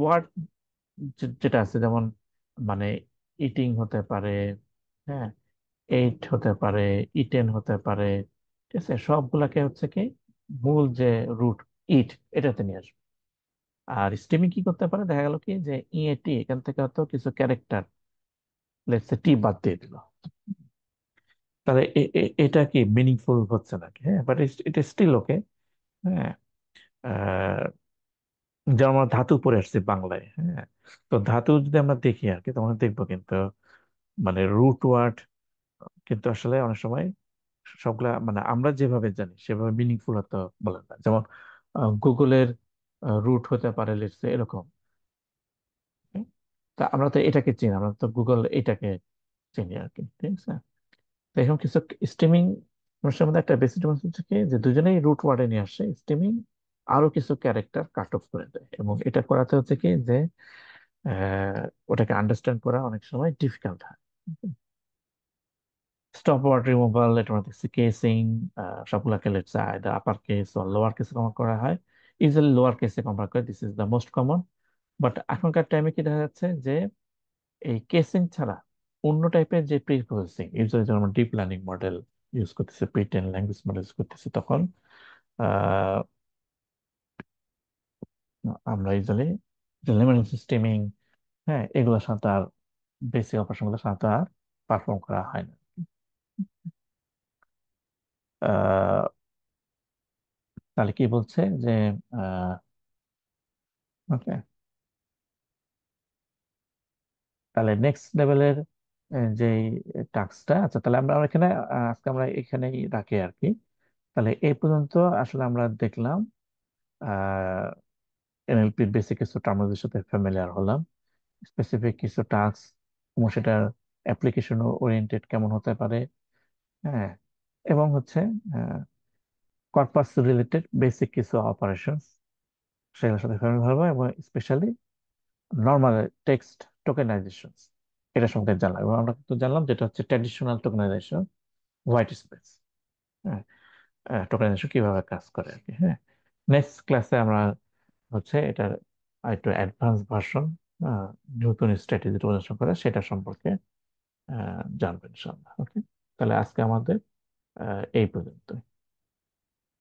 Speaker 1: ওয়ার্ড যেটা আছে, যেমন মানে ইটিং হতে পারে, হ্যাঁ, এইট হতে পারে, ইটেন হতে পারে, ঠিক আছে, সবগুলাকে হচ্ছে কি মূল যে রুট ইট, এটাতে নিয়ে আসবে। আর স্টিমিং কি করতে পারে, দেখা গেল কি যে ইএটি এখান থেকে হয়তো কিছু ক্যারেক্টার, লেটস সে টি বাদ দিয়ে দিল, তাহলে এটা কি মিনিংফুল হচ্ছে নাকি? হ্যাঁ, বাট এটা স্টিল ওকে। হ্যাঁ, আহ, যেমন আমরা ধাতু পড়ে আসছি বাংলায়, হ্যাঁ, তো ধাতু যদি আমরা দেখি আর কি, তখন দেখবো কিন্তু মানে রুট ওয়ার্ড কিন্তু আসলে অনেক সময় সবগুলা মানে আমরা যেভাবে জানি সেভাবে মিনিংফুল হতে বলে না। যেমন গুগলের রুট হতে পারে লেটস এরকম। হুম? তা আমরা তো এটাকে চিনি, আমরা তো গুগল এটাকে চিনি আর কি, ঠিক আছে। তো এরকম কিছু স্টেমিং মানুষের মধ্যে একটা বেসিক ডিফারেন্স হচ্ছে কি যে দুজনেই রুট ওয়ার্ডে নিয়ে আসে, স্টেমিং আরো কিছু ক্যারেক্টার কাট অফ করে দেয়, এবং এটা করাতে হচ্ছে কি যে ওটাকে আন্ডারস্ট্যান্ড করা অনেক সময় ডিফিকাল্ট হয়। স্টপ ওয়ার্ড রিমুভাল, এটা আমরা দেখছি কেসিং, সবগুলাকে লেটস আইদার আপার কেস ও লোয়ার কেসে কনভার্ট করা হয়। ইজিলি লোয়ার কেসে কনভার্ট করে, this is the most common. But এখনকার টাইমে কি দেখা যাচ্ছে যে এই কেসিং ছাড়া অন্য টাইপের যে প্রি প্রসেসিং ইউজুয়ালি, যেমন ডিপ লার্নিং মডেল ইউজ করতেছে, pre train language model use করতেছে, তখন আহ, আমরা ইউজুয়ালি লেমারিং সিস্টেমিং, হ্যাঁ, এগুলোর সাথে আর বেসিক অপারেশন গুলোর সাথে আর পারফর্ম করা হয় না। আহ, তাহলে কি বলছে যে ওকে, তাহলে নেক্সট লেভেলের যে টাস্কটা, আচ্ছা তাহলে আমরা আমরা এখানে আজকে আমরা এখানেই রাখি আর কি। তাহলে এই পর্যন্ত আসলে আমরা দেখলাম এনএলপির বেসিক কিছু টার্মিনোলজির সাথে ফ্যামিলিয়ার হলাম, স্পেসিফিক কিছু টাস্ক এবং সেটার অ্যাপ্লিকেশন ওরিয়েন্টেড কেমন হতে পারে, হ্যাঁ, এবং হচ্ছে কর্পাস রিলেটেড বেসিক কিছু অপারেশন সেগুলোর সাথে ফ্যামিলিয়ার হবো, এবং স্পেশালি নর্মাল টেক্সট টোকেনাইজেশন এটা সম্পর্কে জানলাম। এবং আমরা কিন্তু জানলাম যেটা হচ্ছে ট্র্যাডিশনাল টোকেনাইজেশন, হোয়াইট স্পেস, হ্যাঁ, টোকেনাইজেশন কিভাবে কাজ করে আর কি। হ্যাঁ, নেক্সট ক্লাসে আমরা হচ্ছে এটার আরেকটু অ্যাডভান্স ভার্সন, নতুন স্ট্র্যাটেজি টোকেনাইজেশন করে সেটা সম্পর্কে জানবেন ইনশাআল্লাহ। ওকে, তাহলে আজকে আমাদের এই পর্যন্ত।